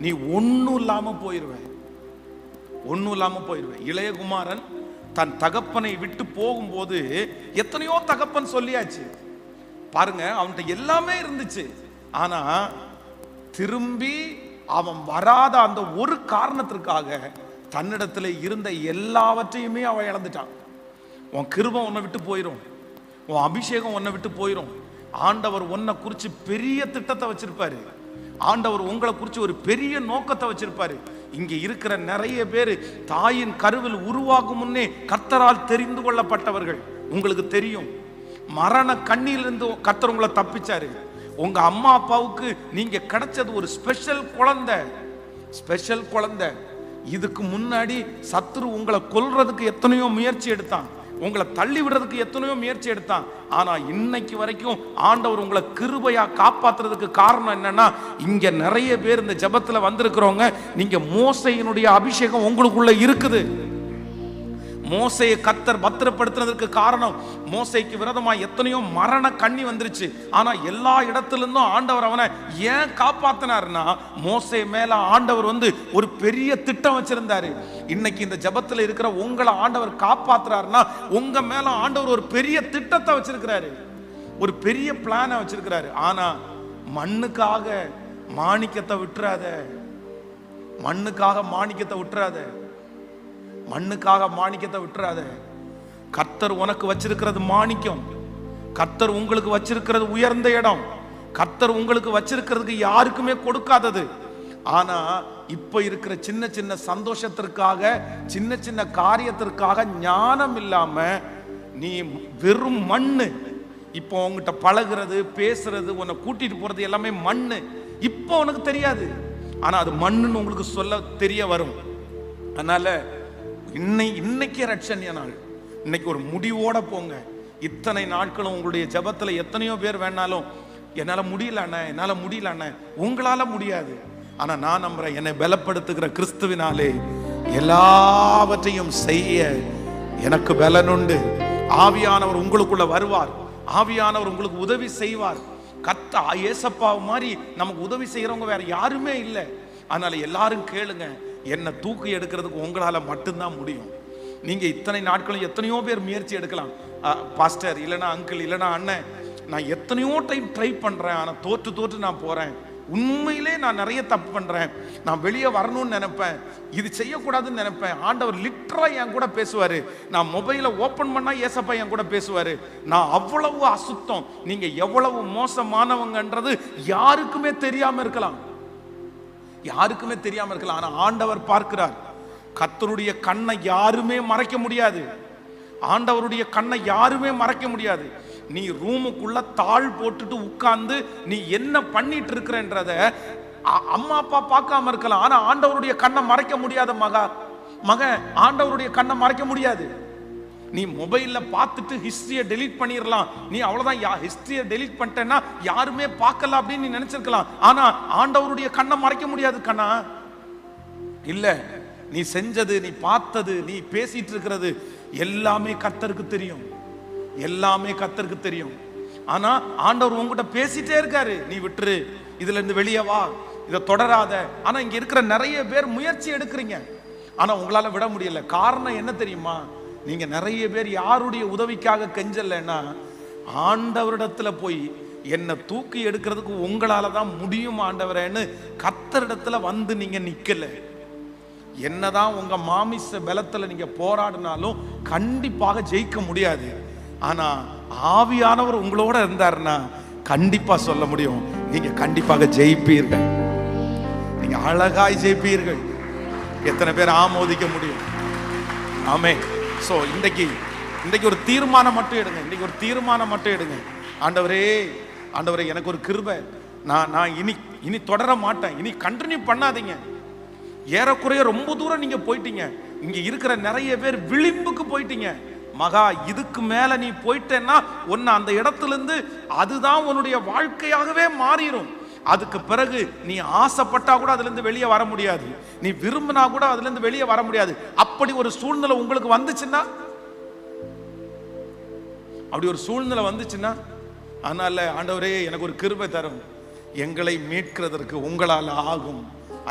நீ ஒன்னும் இல்லாம போயிருவேன். ஒன்னும் இல்லாம போயிருவேன். இளையகுமாரன் தன் தகப்பனை விட்டு போகும்போது எத்தனையோ தகப்பன் சொல்லியாச்சு பாருங்க, அவன்கிட்ட எல்லாமே இருந்துச்சு. ஆனா திரும்பி அவன் வராத அந்த ஒரு காரணத்திற்காக தன்னிடத்துல இருந்த எல்லாவற்றையுமே அவன் இழந்துட்டான். உன் கிருபை உன்னை விட்டு போயிடும், உன் அபிஷேகம் உன்னை விட்டு போயிடும். ஆண்டவர் உன்னை குறிச்சு பெரிய திட்டத்தை வச்சிருப்பாரு. ஆண்டவர் உங்களை குறிச்சு ஒரு பெரிய நோக்கத்தை வச்சிருப்பாரு. இங்க இருக்கிற நிறைய பேர் தாயின் கருவில் உருவாகும் முன்னே கர்த்தரால் தெரிந்து கொள்ளப்பட்டவர்கள். உங்களுக்கு தெரியும், மரண கண்ணிலிருந்து கர்த்தர் உங்களை தப்பிச்சாரு. உங்க அம்மா அப்பாவுக்கு நீங்க கிடைச்சது ஒரு ஸ்பெஷல் குழந்தை, ஸ்பெஷல் குழந்தை. இதுக்கு முன்னாடி சத்துரு உங்களை கொல்றதுக்கு எத்தனையோ முயற்சி எடுத்தான், உங்களை தள்ளி விடுறதுக்கு எத்தனையோ முயற்சி எடுத்தான். ஆனா இன்னைக்கு வரைக்கும் ஆண்டவர் உங்களை கிருபையா காப்பாத்துறதுக்கு காரணம் என்னன்னா, இங்க நிறைய பேர் இந்த ஜெபத்துல வந்திருக்கிறவங்க, நீங்க மோசேயினுடைய அபிஷேகம் உங்களுக்குள்ள இருக்குது. மோசேயை கர்த்தர் பத்திரப்படுத்துறதுக்கு காரணம், மோசேக்கு விரோதமா எத்தனையோ மரண கண்ணி வந்துருச்சு. ஆனா எல்லா இடத்திலிருந்தும் ஆண்டவர் அவனை ஏன் காப்பாத்தினார்னா, மோசே மேல ஆண்டவர் ஒரு பெரிய திட்டம் வச்சிருந்தாரு. இன்னைக்கு இந்த ஜெபத்துல இருக்கிற உங்களை ஆண்டவர் காப்பாத்துறாருன்னா, உங்க மேல ஆண்டவர் ஒரு பெரிய திட்டத்தை வச்சிருக்கிறாரு, ஒரு பெரிய பிளானை வச்சிருக்கிறாரு. ஆனா மண்ணுக்காக மாணிக்கத்தை விட்டுறாத, மண்ணுக்காக மாணிக்கத்தை விட்டுறாத, மண்ணுக்காக மாணிக்கத்தை விட்டுறாத. கர்த்தர் உனக்கு வச்சிருக்கிறது மாணிக்கம். கர்த்தர் உங்களுக்கு வச்சிருக்கிறது உயர்ந்த இடம். கர்த்தர் உங்களுக்கு வச்சிருக்கிறதுக்கு யாருக்குமே கொடுக்காதது. ஆனா இப்ப இருக்கிற சின்ன சின்ன சந்தோஷத்திற்காக, சின்ன சின்ன காரியத்திற்காக ஞானம் இல்லாம நீ வெறும் மண்ணு. இப்போ உங்ககிட்ட பழகிறது, பேசுறது, உன்னை கூட்டிட்டு போறது எல்லாமே மண்ணு. இப்போ உனக்கு தெரியாது, ஆனா அது மண்ணுன்னு உங்களுக்கு சொல்ல தெரிய வரும். அதனால இன்னைக்கு ரட்சணிய நாள், இன்னைக்கு ஒரு முடிவோட போங்க. இத்தனை நாட்களும் உங்களுடைய ஜெபத்துல எத்தனையோ பேர் வேணாலும் என்னால முடியல அண்ணா, என்னால முடியல அண்ணா, உங்களால முடியாது. ஆனா நான் நம்புறேன், என்னை பலப்படுத்துகிற கிறிஸ்துவினாலே எல்லாவற்றையும் செய்ய எனக்கு பலனுண்டு. ஆவியானவர் உங்களுக்குள்ள வருவார், ஆவியானவர் உங்களுக்கு உதவி செய்வார். ஏசப்பா மாதிரி நமக்கு உதவி செய்யறவங்க வேற யாருமே இல்லை. அதனால எல்லாரும் கேளுங்க, என்னை தூக்கி எடுக்கிறதுக்கு உங்களால மட்டும்தான் முடியும். நீங்க இத்தனை நாட்களும் எத்தனையோ பேர் முயற்சி எடுக்கலாம், பாஸ்டர் இல்லைன்னா அங்கிள் இல்லைன்னா அண்ணன், நான் எத்தனையோ டைம் ட்ரை பண்றேன், ஆனா தோற்று நான் போறேன். உண்மையிலே நான் நிறைய தப்பு பண்றேன், நான் வெளியே வரணும்னு நினைப்பேன், இது செய்யக்கூடாதுன்னு நினைப்பேன். ஆண்டவர் லிட்டரா என் கூட பேசுவாரு. நான் மொபைலை ஓபன் பண்ணா ஏசப்பா என் கூட பேசுவாரு. நான் அவ்வளவு அசுத்தம், நீங்க எவ்வளவு மோசமானவங்கன்றது யாருக்குமே தெரியாம இருக்கலாம், யாருக்குமே தெரியாம இருக்கலாம். ஆனா ஆண்டவர் பார்க்கிறார். கர்த்தருடைய கண்ணை யாருமே மறைக்க முடியாது, ஆண்டவருடைய கண்ணை யாருமே மறைக்க முடியாது. நீ ரூமுக்குள்ள தாழ் போட்டுட்டு உட்கார்ந்து நீ என்ன பண்ணிட்டு இருக்கிறன்றத அம்மா அப்பா பார்க்காம இருக்கலாம், ஆனா ஆண்டவருடைய கண்ணை மறைக்க முடியாத மகன் ஆண்டவருடைய கண்ணை மறைக்க முடியாது. நீ மொபைல்ல பார்த்துட்டு ஹிஸ்டரியை டெலீட் பண்ணிடலாம், நீ அவ்வளவுதான், ஹிஸ்டரியை டெலீட் பண்ணிட்டேன்னா யாருமே பார்க்கல அப்படின்னு நீ நினைச்சிருக்கலாம். ஆனா ஆண்டவருடைய கண்ணை மறைக்க முடியாது கண்ணா. இல்ல, நீ செஞ்சது, நீ பார்த்தது, நீ பேசிட்டு இருக்கிறது எல்லாமே கர்த்தருக்கு தெரியும், எல்லாமே கர்த்தருக்கு தெரியும். ஆனா ஆண்டவர் உங்ககிட்ட பேசிட்டே இருக்காரு, நீ விட்டுரு, இதுல இருந்து வெளியே வா, இதை தொடராத. ஆனா இங்க இருக்கிற நிறைய பேர் முயற்சி எடுக்கிறீங்க, ஆனா உங்களால விட முடியல. காரணம் என்ன தெரியுமா? நீங்க நிறைய பேர் யாருடைய உதவிக்காக கெஞ்சலன்னா, ஆண்டவரிடத்துல போய் என்னை தூக்கி எடுக்கிறதுக்கு உங்களால தான் முடியும் ஆண்டவரேன்னு கர்த்தரிடத்துல வந்து நீங்க நிக்கல. என்னதான் உங்க மாமிச பலத்துல நீங்க போராடினாலும் கண்டிப்பாக ஜெயிக்க முடியாது. ஆனா ஆவியானவர் உங்களோட இருந்தாருன்னா கண்டிப்பா சொல்ல முடியும், நீங்க கண்டிப்பாக ஜெயிப்பீர்கள், நீங்க அழகாய் ஜெயிப்பீர்கள். எத்தனை பேர் ஆமோதிக்க முடியும்? ஆமே. சோ இன்றைக்கு ஒரு தீர்மானம் மட்டும் எடுங்க, இன்னைக்கு ஒரு தீர்மானம் மட்டும் எடுங்க. ஆண்டவரே, ஆண்டவரே எனக்கு ஒரு கிருபை, நான் இனி தொடர மாட்டேன், இனி கண்டினியூ பண்ணாதீங்க. ஏறக்குறைய ரொம்ப தூரம் நீங்க போயிட்டீங்க, இங்க இருக்கிற நிறைய பேர் விளிம்புக்கு போயிட்டீங்க. மகா, இதுக்கு மேல நீ போயிட்டேன்னா உன்னை அந்த இடத்துல இருந்து அதுதான் உன்னுடைய வாழ்க்கையாகவே மாறிடும். அதுக்கு பிறகு நீ ஆசைப்பட்டா கூட அதுல இருந்து வெளியே வர முடியாது, நீ விரும்பினா கூட அதுல இருந்து வெளியே வர முடியாது. அப்படி ஒரு சூழ்நிலை உங்களுக்கு வந்துச்சுன்னா, அப்படி ஒரு சூழ்நிலை வந்துச்சுன்னா, அதனால ஆண்டவரே எனக்கு ஒரு கிருபை தரும், எங்களை மீட்கிறதற்கு உங்களால் ஆகும்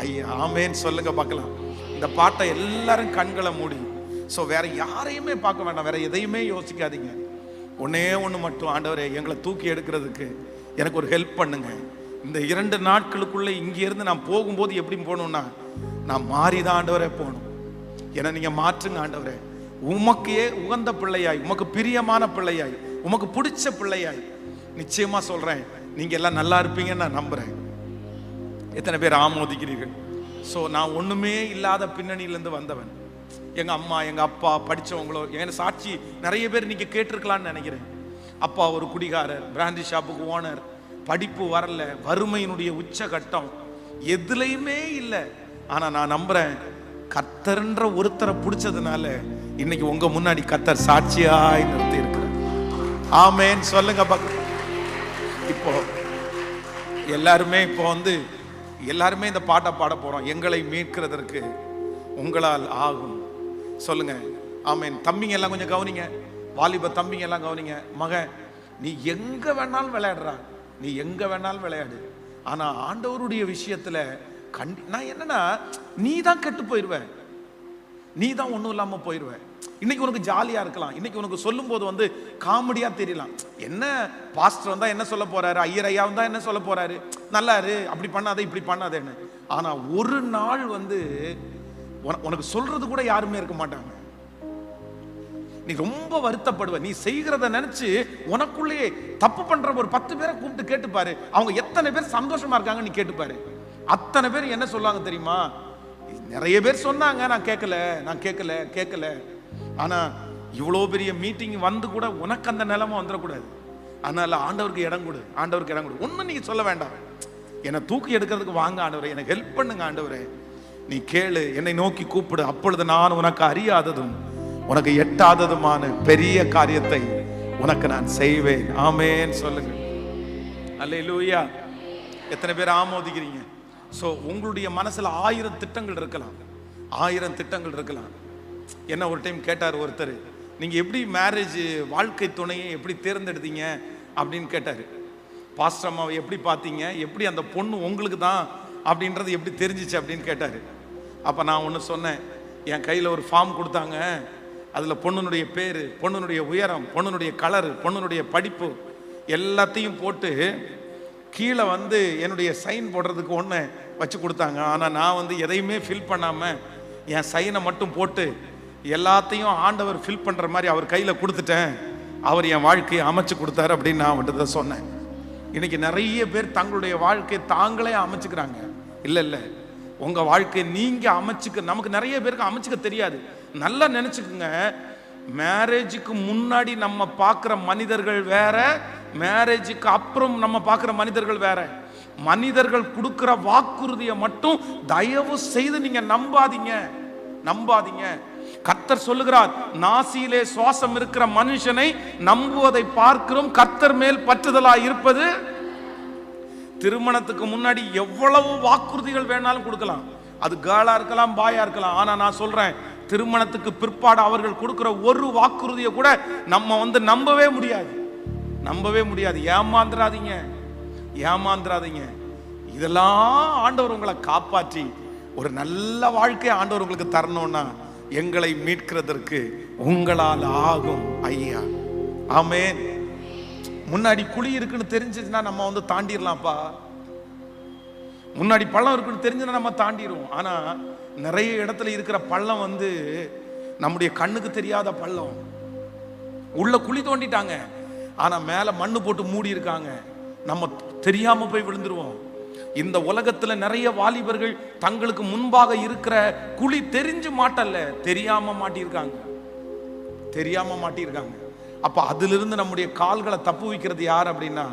ஐயா. ஆமேன்னு சொல்லுங்க பார்க்கலாம். இந்த பாட்டை எல்லாரும் கண்களை மூடி, ஸோ வேற யாரையுமே பார்க்க வேண்டாம், வேற எதையுமே யோசிக்காதீங்க. ஒன்னே ஒன்று மட்டும், ஆண்டவரே எங்களை தூக்கி எடுக்கிறதுக்கு எனக்கு ஒரு ஹெல்ப் பண்ணுங்க. இந்த 2 நாட்களுக்குள்ளே இங்கேருந்து நான் போகும்போது எப்படி போகணும்னா, நான் மாறிதான் ஆண்டவரே போகணும். ஏன்னா நீங்கள் மாற்றுங்க ஆண்டவரே, உமக்கே உகந்த பிள்ளையாய், உமக்கு பிரியமான பிள்ளையாய், உமக்கு பிடிச்ச பிள்ளையாய். நிச்சயமாக சொல்கிறேன், நீங்கள் எல்லாம் நல்லா இருப்பீங்கன்னு நான் நம்புகிறேன். எத்தனை பேர் ஆமோதிக்கிறீர்கள்? ஸோ நான் ஒன்றுமே இல்லாத பின்னணியிலேருந்து வந்தவன். எங்கள் அம்மா எங்கள் அப்பா படித்தவங்களோ என் சாட்சி நிறைய பேர் நீங்கள் கேட்டிருக்கலான்னு நினைக்கிறேன். அப்பா ஒரு குடிகாரர், பிராண்டி ஷாப்புக்கு ஓனர், படிப்பு வரல, வறுமையினுடைய உச்சகட்டம், எதுலையுமே இல்லை. ஆனால் நான் நம்புகிறேன், கர்த்தர்ன்ற ஒருத்தரை பிடிச்சதுனால இன்னைக்கு உங்க முன்னாடி கர்த்தர் சாட்சியாய் நிறுத்தி இருக்கிறார். ஆமேன் சொல்லுங்க. இப்போ எல்லாருமே இந்த பாட்டை பாட போறோம். எங்களை மீட்கிறதற்கு உங்களால் ஆகும் சொல்லுங்க. ஆமேன். தம்பிங்க எல்லாம் கொஞ்சம் கவனிங்க, வாலிப தம்பிங்க எல்லாம் கவனிங்க. மகன், நீ எங்க வேணாலும் விளையாடுறா, நீ எங்க வேணாலும் விளையாடு. ஆனா ஆண்டவருடைய விஷயத்துல நான் என்னன்னா, நீ தான் கெட்டு போயிடுவ, நீ தான் ஒன்றும் இல்லாம போயிடுவ. இன்னைக்கு உனக்கு ஜாலியா இருக்கலாம், இன்னைக்கு உனக்கு சொல்லும் போது காமெடியா தெரியலாம். என்ன பாஸ்டர் வந்தா என்ன சொல்ல போறாரு, ஐயர் ஐயா வந்தா என்ன சொல்ல போறாரு, நல்லா இரு, அப்படி பண்ணாதே இப்படி பண்ணாதேன்னு. ஆனா ஒரு நாள் உனக்கு சொல்றது கூட யாருமே இருக்க மாட்டாங்க. நீ ரொம்ப வருத்தப்படுவ. நீ செய்கிறத நினைச்சு உனக்குள்ளேயே தப்பு பண்ற ஒரு 10 பேரை கூப்பிட்டு கேட்டுப்பாரு, அவங்க எத்தனை பேர் சந்தோஷமா இருக்காங்க நீ கேட்டுப்பாரு. அத்தனை பேர் என்ன சொல்லுவாங்க தெரியுமா? நிறைய பேர் சொன்னாங்க, நான் கேட்கல. ஆனா இவ்வளோ பெரிய மீட்டிங் வந்து கூட உனக்கு அந்த நிலைமை வந்துடக்கூடாது. அதனால ஆண்டவருக்கு இடம் கொடு, ஆண்டவருக்கு இடம் கொடு. ஒன்றும் நீங்க சொல்ல வேண்டாம், என்னை தூக்கி எடுக்கிறதுக்கு வாங்க ஆண்டவரே, எனக்கு ஹெல்ப் பண்ணுங்க ஆண்டவரே, நீ கேளு, என்னை நோக்கி கூப்பிடு, அப்பொழுது நான் உனக்கு அறியாததும் உனக்கு எட்டாததுமான பெரிய காரியத்தை உனக்கு நான் செய்வேன். ஆமேன் சொல்லுங்க. அல்லேலூயா. எத்தனை பேர் ஆமோதிக்கிறீங்க? ஸோ உங்களுடைய மனசுல 1000 திட்டங்கள் இருக்கலாம், 1000 திட்டங்கள் இருக்கலாம். என்ன ஒரு டைம் கேட்டார் ஒருத்தர், நீங்க எப்படி மேரேஜ் வாழ்க்கை துணையை எப்படி தேர்ந்தெடுத்தீங்க அப்படின்னு கேட்டாரு. பாஸ்டர் அம்மாவை எப்படி பார்த்தீங்க, எப்படி அந்த பொண்ணு உங்களுக்கு தான் அப்படின்றது எப்படி தெரிஞ்சிச்சு அப்படின்னு கேட்டாரு. அப்போ நான் ஒன்று சொன்னேன், என் கையில் ஒரு ஃபார்ம் கொடுத்தாங்க, அதில் பொண்ணுனுடைய பேர், பொண்ணுனுடைய உயரம், பொண்ணுனுடைய கலரு, பொண்ணுனுடைய படிப்பு எல்லாத்தையும் போட்டு கீழே என்னுடைய சைன் போடுறதுக்கு ஒன்று வச்சு கொடுத்தாங்க. ஆனால் நான் எதையுமே ஃபில் பண்ணாமல் என் சைனை மட்டும் போட்டு எல்லாத்தையும் ஆண்டவர் ஃபில் பண்ணுற மாதிரி அவர் கையில் கொடுத்துட்டேன், அவர் என் வாழ்க்கையை அமைச்சு கொடுத்தாரு அப்படின்னு நான் அவன்கிட்ட சொன்னேன். இன்னைக்கு நிறைய பேர் தங்களுடைய வாழ்க்கையை தாங்களே அமைச்சுக்கிறாங்க. இல்லை, உங்கள் வாழ்க்கையை நீங்கள் அமைச்சுக்க, நமக்கு நிறைய பேருக்கு அமைச்சுக்க தெரியாது. நல்லா நினச்சிக்கோங்க, மேரேஜுக்கு முன்னாடி நம்ம பார்க்குற மனிதர்கள் வேற, மேரேஜுக்கு அப்புறம் நம்ம பார்க்குற மனிதர்கள் வேற. மனிதர்கள் கொடுக்குற வாக்குறுதியை மட்டும் தயவு செய்து நீங்க நம்பாதீங்க. கர்த்தர் சொல்லுகிறார், நாசியிலே சுவாசம் இருக்கிற மனுஷனை நம்புவதை பார்க்கிறோம், கர்த்தர் மேல் பற்றுதலா இருப்பது. திருமணத்துக்கு முன்னாடி எவ்வளவு வாக்குறுதிகள் வேணாலும் கொடுக்கலாம், அது கேர்ளா இருக்கலாம், பாயா இருக்கலாம். ஆனா நான் சொல்றேன், திருமணத்துக்கு பிற்பாடு அவர்கள் கொடுக்கிற ஒரு வாக்குறுதியை கூட நம்ம நம்பவே முடியாது. ஏமாந்துராதீங்க. இதெல்லாம் ஆண்டவர் உங்களை காப்பாற்றி ஒரு நல்ல வாழ்க்கையை ஆண்டவர் உங்களுக்கு தரணும்னா, எங்களை மீட்கிறதற்கு உங்களால் ஆகும் ஐயா. ஆமென். முன்னாடி குழி இருக்குன்னு தெரிஞ்சிச்சுன்னா நம்ம தாண்டிடலாம்ப்பா. முன்னாடி பள்ளம் இருக்குன்னு தெரிஞ்சுன்னா நம்ம தாண்டிடுவோம். ஆனா நிறைய இடத்துல இருக்கிற பள்ளம் நம்முடைய கண்ணுக்கு தெரியாத பள்ளம். உள்ள குழி தோண்டிட்டாங்க, ஆனா மேல மண்ணு போட்டு மூடி இருக்காங்க, நம்ம தெரியாம போய் விழுந்துருவோம். இந்த உலகத்துல நிறைய வாலிபர்கள் தங்களுக்கு முன்பாக இருக்கிற குழி தெரியாம மாட்டியிருக்காங்க. அப்ப அதிலிருந்து நம்முடைய கால்களை தப்பு வைக்கிறது யார் அப்படின்னா,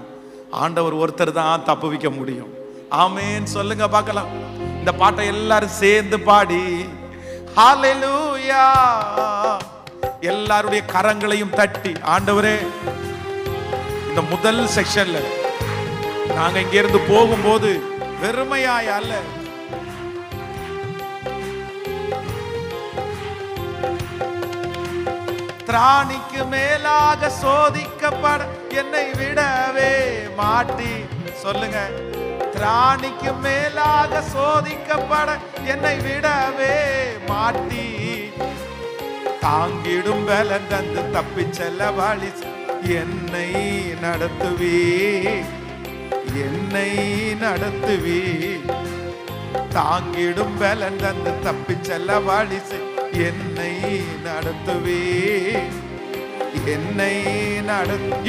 ஆண்டவர் ஒருத்தர் தான் தப்பு வைக்க முடியும். ஆமென் சொல்லுங்க பார்க்கலாம். இந்த பாட்டை எல்லாரும் சேர்ந்து பாடி ஹல்லேலூயா, எல்லாருடைய கரங்களையும் தட்டி, ஆண்டவரே இந்த முதல் செக்ஷன்ல நாங்க இங்க இருந்து போகும்போது வெறுமையாய் அல்ல, திராணிக்கு மேலாக சோதிக்கப்பட என்னை விடவே மாட்டி. சொல்லுங்க, திராணிக்கு மேலாக சோதிக்கப்பட என்னை விடவே மாட்டி. தாங்கிடும் பலன் தந்து தப்பி செல்ல வழி என்னை நடத்துவி, என்னை நடத்துவி. தாங்கிடும் பலன் தந்து தப்பி செல்ல வழி என்னை நடத்துவி, என்னை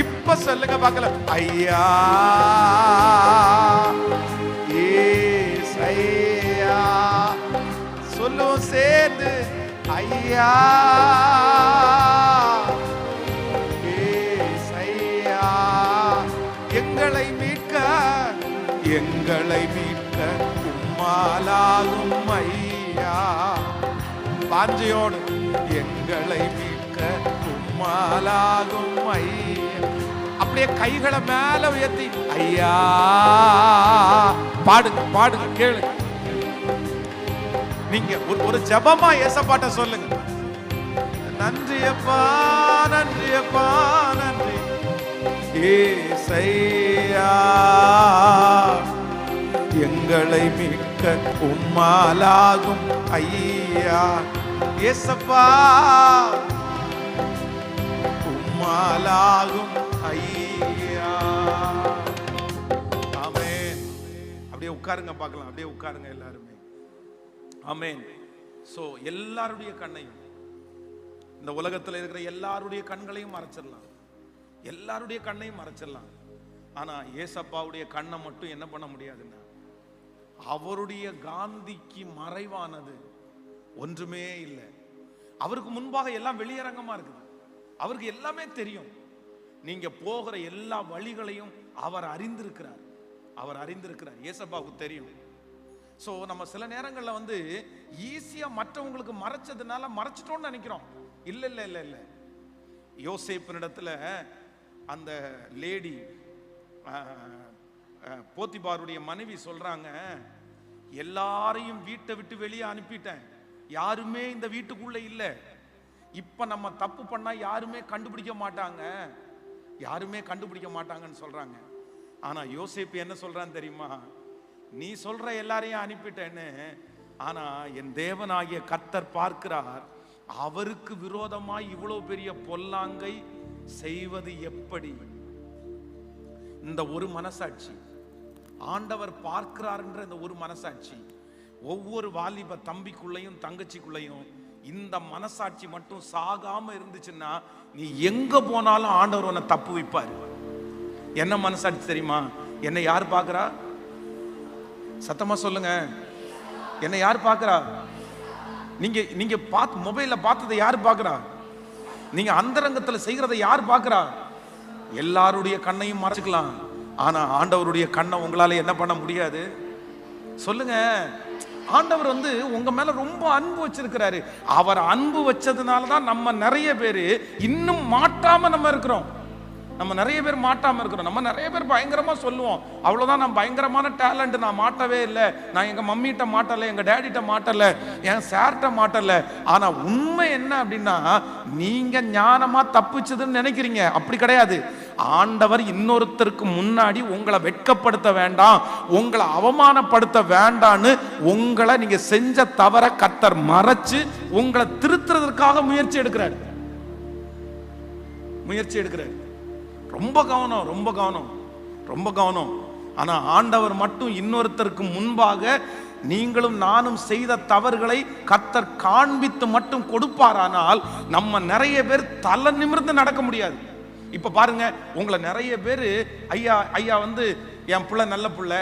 இப்ப சொல்லுங்க பார்க்கலாம். ஐயா ஏசையா சொல்லுவோம் சேர்ந்து. ஐயா ஏசையா எங்களை மீட்க, எங்களை மீட்க உம்மாலாகும் ஐயா. வாஞ்சையோடு எங்களை மீட்க உம்மாலாகும் ஐயா. அப்படியே கைகளை மேல உயர்த்தி ஐயா பாடுங்க, பாடுங்க, கேளுங்க. நீங்க ஒரு ஜெபமா ஏசப்பாட்ட சொல்லுங்க. நன்றி அப்பா, நன்றி அப்பா, நன்றி ஏசையா எங்களை மீட்க உம்மாலாகும் ஐயா. ஏசப்பா உம்மாலாகும் ஐயா. ஆமென். அப்படியே உட்காருங்க பார்க்கலாம், அப்படியே உட்காருங்க எல்லாருமே. ஆமென். சோ எல்லாருடைய கண்ணையும், இந்த உலகத்தில் இருக்கிற எல்லாருடைய கண்களையும் மறைச்சிடலாம், எல்லாருடைய கண்ணையும் மறைச்சிடலாம். ஆனா ஏசப்பாவுடைய கண்ணை மட்டும் என்ன பண்ண முடியாதுன்னா, அவருடைய காந்திக்கு மறைவானது ஒன்றுமே இல்லை. அவருக்கு முன்பாக எல்லாம் வெளியரங்கமா இருக்குது, அவருக்கு எல்லாமே தெரியும். நீங்க போகிற எல்லா வழிகளையும் அவர் அறிந்திருக்கிறார், அவர் அறிந்திருக்கிறார். ஏசப்பாவுக்கு தெரியும். சோ நம்ம சில நேரங்கள்ல வந்து ஈஸியா மற்றவங்களுக்கு மறைச்சதுனால மறைச்சிட்டோம்னு நினைக்கிறோம். இல்ல இல்ல இல்ல இல்ல. யோசேப்பினிடத்துல அந்த லேடி போத்திபாருடைய மனைவி சொல்றாங்க, எல்லாரையும் வீட்டை விட்டு வெளியே அனுப்பிட்டேன், யாருமே இந்த வீட்டுக்குள்ள இல்ல. இப்ப நம்ம தப்பு பண்ணா யாருமே கண்டுபிடிக்க மாட்டாங்க, யாருமே கண்டுபிடிக்க மாட்டாங்கன்னு சொல்றாங்க. ஆனா யோசேப்பு என்ன சொல்றான்னு தெரியுமா? நீ சொல்ற எல்லாரையும் அனுப்பிட்டேன்னு, ஆனா என் தேவனாகிய கர்த்தர் பார்க்கிறார், அவருக்கு விரோதமாய் இவ்வளவு பெரிய பொல்லாங்கை செய்வது எப்படி? இந்த ஒரு மனசாட்சி, ஆண்டவர் பார்க்கிறார் என்ற இந்த ஒரு மனசாட்சி ஒவ்வொரு வாலிப தம்பிக்குள்ளையும் தங்கச்சிக்குள்ளையும் இந்த மனசாட்சி மட்டும் சாகாம இருந்துச்சுன்னா நீ எங்க போனாலும் ஆண்டவர் உன்னை தப்பு வைப்பார். என்ன மனசாட்சி தெரியுமா? என்னை யார் பார்க்கிறா? சத்தமா சொல்லுங்க, என்னை யார் பார்க்கிறா? நீங்க நீங்க பார்த்து மொபைல்ல பார்த்ததை யார் பார்க்கிறா? நீங்க அந்தரங்கத்துல செய்யறதை யார் பார்க்கிறா? எல்லாருடைய கண்ணையும் மறைச்சுக்கலாம், ஆனா ஆண்டவருடைய கண்ணை உங்களால என்ன பண்ண முடியாது? சொல்லுங்க. ஆண்டவர் வந்து உங்க மேல ரொம்ப அன்பு வச்சிருக்கிறாரு. அவர் அன்பு வச்சதுனாலதான் நம்ம நிறைய பேரு இன்னும் மாட்டாம நம்ம இருக்கிறோம். நம்ம நிறைய பேர் மாட்டாம இருக்கிறோம். நம்ம நிறைய பேர் பயங்கரமா சொல்லுவோம், அவ்வளவுதான் நான் பயங்கரமான டேலண்ட், நான் மாட்டவே இல்லை, நான் எங்க மம்மிட்ட மாட்டல, எங்க டேடிட்ட மாட்டல, என் சார்ட்ட மாட்டல. ஆனா உண்மை என்ன அப்படின்னா, நீங்க ஞானமா தப்பிச்சதுன்னு நினைக்கிறீங்க. அப்படி கிடையாது. ஆண்டவர் இன்னொருத்தருக்கு முன்னாடி உங்களை வெட்கப்படுத்த வேண்டாம், உங்களை அவமானப்படுத்த வேண்டான்னு உங்களை நீங்க செஞ்ச தவற கர்த்தர் மறைச்சு உங்களை திருத்துறதுக்காக முயற்சி எடுக்கிறார். ரொம்ப கவனம், ரொம்ப கவனம், ரொம்ப கவனம். ஆனா ஆண்டவர் மட்டும் இன்னொருத்தருக்கு முன்பாக நீங்களும் நானும் செய்த தவறுகளை கர்த்தர் காண்பித்து மட்டும் கொடுப்பாரானால் நம்ம நிறைய பேர் தலை நிமிர்ந்து நடக்க முடியாது. இப்ப பாருங்க, உங்களை நிறைய பேர் ஐயா ஐயா வந்து என் பிள்ளை நல்ல பிள்ளை,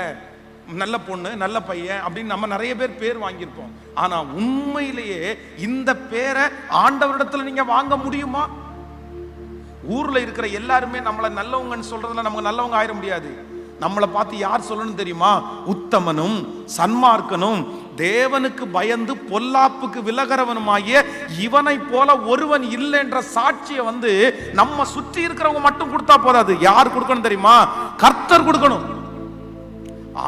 நல்ல பொண்ணு, நல்ல பையன் அப்படின்னு நம்ம நிறைய பேர் வாங்கியிருப்போம். ஆனா உண்மையிலேயே இந்த பேரை ஆண்டவரிடத்துல நீங்க வாங்க முடியுமா? ஊர்ல இருக்கிற எல்லாருமே நம்மளை நல்லவங்கன்னு சொல்றதுல நமக்கு நல்லவங்க ஆயிட முடியாது. நம்மளை பார்த்து யார் சொல்லணும் தெரியுமா? உத்தமனும் சன்மார்க்கனும் தேவனுக்கு பயந்து பொல்லாப்புக்கு விலகிறவனுமாகிய இவனை போல ஒருவன் இல்லை என்ற சாட்சியை வந்து நம்ம சுற்றி இருக்கிறவங்க மட்டும் கொடுத்தா போதாது. யார் கொடுக்கணும் தெரியுமா? கர்த்தர் கொடுக்கணும்.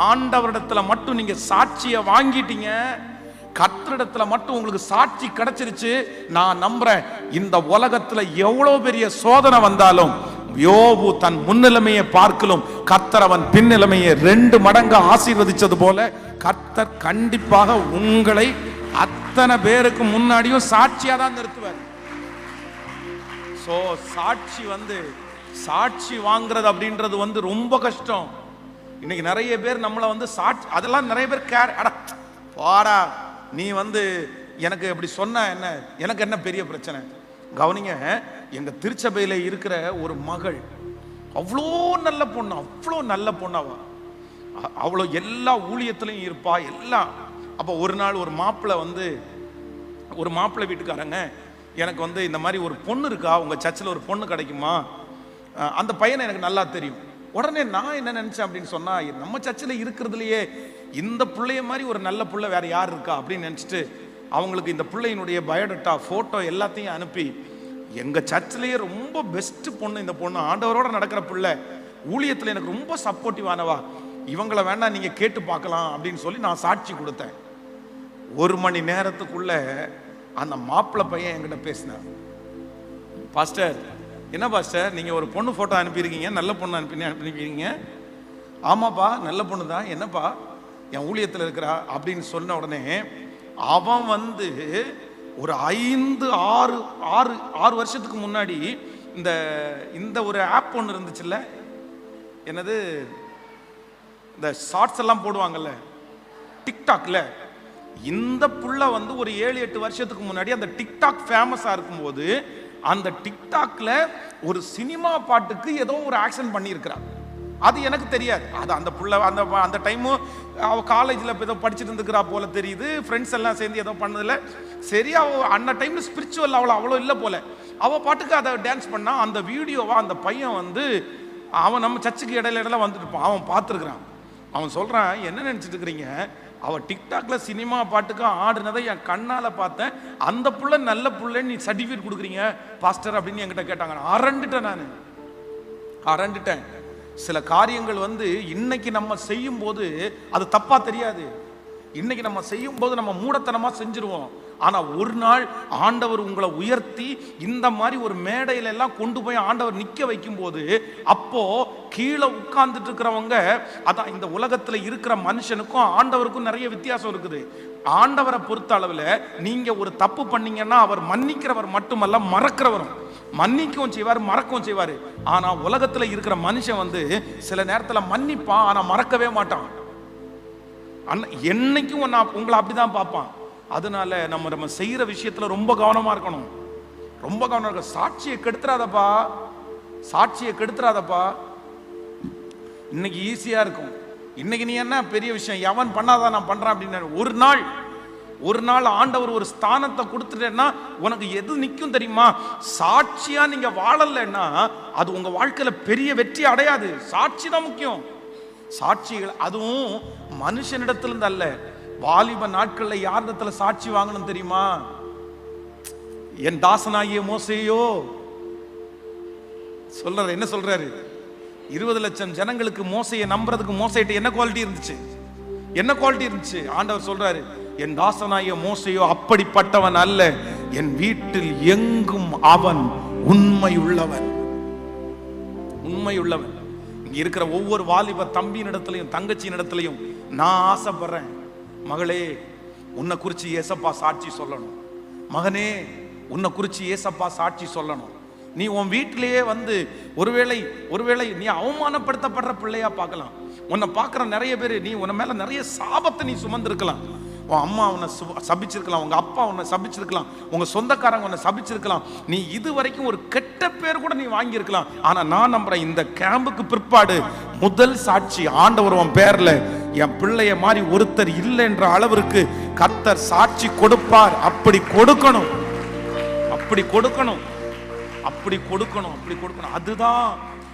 ஆண்டவரிடத்துல மட்டும் நீங்க சாட்சியை வாங்கிட்டீங்க, கர்த்தரிடத்துல மட்டும் உங்களுக்கு சாட்சி கிடைச்சிருச்சு. நான் நம்புறேன், இந்த உலகத்துல எவ்வளவு பெரிய சோதனை வந்தாலும் யோபு தன் முன்னிலைமையை பார்க்கலும் கர்த்தர் அவன் பின்னிலைமையை 2 மடங்கு ஆசீர்வதிச்சது போல கர்த்தர் கண்டிப்பாக உங்களை அத்தனை பேருக்கு முன்னாடியும் சாட்சியா தான் நிறுத்துவார். சோ சாட்சி வாங்குறது அப்படின்றது ரொம்ப கஷ்டம். இன்னைக்கு நிறைய பேர் நம்மளை சாட்சி, அதெல்லாம் நிறைய பேர் கேர், போடா நீ எனக்கு அப்படி சொன்ன என்ன, எனக்கு என்ன பெரிய பிரச்சனை. கவனிங்க, எங்க திருச்சபையில இருக்கிற ஒரு மகள் அவ்வளோ நல்ல பொண்ணு, அவ்வளோ நல்ல பொண்ணாவா, அவ்வளோ எல்லா ஊழியத்திலையும் இருப்பா எல்லாம். அப்போ ஒரு நாள் ஒரு மாப்பிள்ளை வீட்டுக்காரங்க எனக்கு இந்த மாதிரி ஒரு பொண்ணு இருக்கா, உங்க சர்ச்சில் ஒரு பொண்ணு கிடைக்குமா, அந்த பையனை எனக்கு நல்லா தெரியும். உடனே நான் என்ன நினைச்சேன் அப்படின்னு சொன்னா, நம்ம சர்ச்சில் இருக்கிறதுலையே இந்த பிள்ளைய மாதிரி ஒரு நல்ல பிள்ளை வேற யார் இருக்கா அப்படின்னு நினைச்சிட்டு அவங்களுக்கு இந்த பிள்ளையினுடைய பயோடேட்டா போட்டோ எல்லாத்தையும் அனுப்பி, எங்க சர்ச்சிலேயே ரொம்ப பெஸ்ட் பொண்ணு இந்த பொண்ணு, ஆண்டவரோட நடக்கிற பிள்ளை, ஊழியத்தில் எனக்கு ரொம்ப சப்போர்ட்டிவானவா, இவங்களை வேணா நீங்க கேட்டு பார்க்கலாம் அப்படின்னு சொல்லி நான் சாட்சி கொடுத்தேன். 1 மணி நேரத்துக்குள்ள அந்த மாப்பிள்ளை பையன் என்கிட்ட பேசினார். பாஸ்டர், என்ன பாஸ்டர் நீங்க ஒரு பொண்ணு போட்டோ அனுப்பியிருக்கீங்க, நல்ல பொண்ணு அனுப்பியிருக்கீங்க. ஆமாப்பா நல்ல பொண்ணு தான், என்னப்பா என் ஊழியத்தில் இருக்கிறா அப்படின்னு சொன்ன உடனே அவன் ஒரு 5-6 வருஷத்துக்கு முன்னாடி இந்த ஒரு ஆப் ஒன்று இருந்துச்சுல்ல, என்னது இந்த ஷார்ட்ஸ் எல்லாம் போடுவாங்கல்ல டிக்டாக்ல, இந்த புள்ள ஒரு 7-8 வருஷத்துக்கு முன்னாடி அந்த டிக்டாக் ஃபேமஸா இருக்கும்போது அந்த டிக்டாக்ல ஒரு சினிமா பாட்டுக்கு ஏதோ ஒரு ஆக்ஷன் பண்ணியிருக்கிறான். அது எனக்கு தெரியாது, அது அந்த புள்ள அந்த டைமு அவ காலேஜில் ஏதோ படிச்சுட்டு இருந்துக்கிறா போல தெரியுது, ஃப்ரெண்ட்ஸ் எல்லாம் சேர்ந்து ஏதோ பண்ணதில்ல. சரி, அவ அந்த டைம்ல ஸ்பிரிச்சுவல் அவ்வளோ இல்லை போல, அவள் பாட்டுக்கு அதை டான்ஸ் பண்ணா. அந்த வீடியோவா அந்த பையன் அவன் நம்ம சர்ச்சுக்கு இடையில வந்துட்டுப்பான், அவன் பார்த்துருக்குறான். அவன் சொல்றான், என்ன நினைச்சிட்டு இருக்கிறீங்க, அவள் டிக்டாக்ல சினிமா பாட்டுக்கு ஆடுனதை என் கண்ணால பார்த்தேன், அந்த புள்ள நல்ல புள்ளன்னு நீ சர்டிஃபிகேட் கொடுக்குறீங்க பாஸ்டர் அப்படின்னு என்கிட்ட கேட்டாங்க. அரண்டுட்டேன். சில காரியங்கள் இன்னைக்கு நம்ம செய்யும் போது அது தப்பா தெரியாது, இன்னைக்கு நம்ம செய்யும் போது நம்ம மூடத்தனமா செஞ்சிருவோம். ஆனா ஒரு நாள் ஆண்டவர் உங்களை உயர்த்தி இந்த மாதிரி ஒரு மேடையில எல்லாம் கொண்டு போய் ஆண்டவர் நிக்க வைக்கும் போது, அப்போ கீழே உட்கார்ந்துட்டு இருக்கிறவங்க, அதான் இந்த உலகத்துல இருக்கிற மனுஷனுக்கும் ஆண்டவருக்கும் நிறைய வித்தியாசம் இருக்குது. ஆண்டவரை பொறுத்த அளவுல நீங்க ஒரு தப்பு பண்ணீங்கன்னா அவர் மன்னிக்கிறவர் மட்டுமல்ல, மறக்கிறவரும். மன்னிக்கவும் செய்வார், மறக்கவும் செய்வார். ஆனா உலகத்துல இருக்கிற மனுஷன் சில நேரத்துல மன்னிப்பான், ஆனா மறக்கவே மாட்டான். என்னைக்கும் உங்களை அப்படிதான் பார்ப்பான். அதனால நம்ம செய்யற விஷயத்துல ரொம்ப கவனமா இருக்கணும், ரொம்ப கவனம் இருக்க. சாட்சியை கெடுத்துறாதப்பா. இன்னைக்கு ஈஸியா இருக்கும், இன்னைக்கு நீ என்ன பெரிய விஷயம், எவன் பண்ணாதான் நான் பண்றேன் அப்படின்னு. ஒரு நாள் ஆண்டவர் ஒரு ஸ்தானத்தை கொடுத்துட்டேன்னா உனக்கு எது நிற்கும் தெரியுமா? சாட்சியா நீங்க வாழலைன்னா அது உங்க வாழ்க்கையில பெரிய வெற்றி அடையாது. சாட்சி தான் முக்கியம். சாட்சிகள் அதுவும் மனுஷனிடத்திலிருந்து அல்ல. வாலிப நாட்கள்ல யாரிடத்துல சாட்சி வாங்கணும் தெரியுமா? என் தாசனாகிய மோசேயோ சொல்றாரு, என்ன சொல்றாரு? 20 லட்சம் ஜனங்களுக்கு மோசையை நம்புறதுக்கு மோசைட்ட என்ன குவாலிட்டி இருந்துச்சு? ஆண்டவர் சொல்றாரு, என் தாசனாகிய மோசையோ அப்படிப்பட்டவன் அல்ல, என் வீட்டில் எங்கும் அவன் உண்மையுள்ளவன். இங்க இருக்கிற ஒவ்வொரு வாலிப தம்பியினிடத்திலையும் தங்கச்சியினிடத்திலையும் நான் ஆசைப்படுறேன், மகளே உன்னை குறிச்சு ஏசப்பா சாட்சி சொல்லணும், மகனே உன்னை குறிச்சு ஏசப்பா சாட்சி சொல்லணும். நீ உன் வீட்டிலேயே ஒருவேளை நீ அவமானப்படுத்தப்படுற பிள்ளையா பார்க்கலாம். உன்னை பார்க்குற நிறைய பேர் நீ உன்னை மேல நிறைய சாபத்தை நீ சுமந்திருக்கலாம். உன் அம்மா உன்னை சபிச்சிருக்கலாம், உங்க அப்பா உன்னை சபிச்சிருக்கலாம், உங்க சொந்தக்காரங்க உன்னை சபிச்சிருக்கலாம், நீ இது வரைக்கும் ஒரு கெட்ட பேர் கூட நீ வாங்கியிருக்கலாம். ஆனா நான் நம்புறேன், இந்த கேம்புக்கு பிற்பாடு முதல் சாட்சி ஆண்டவர் உன் பேர்ல என் பிள்ளைய மாதிரி ஒருத்தர் இல்லை என்ற அளவிற்கு கர்த்தர் சாட்சி கொடுப்பார். அப்படி கொடுக்கணும்.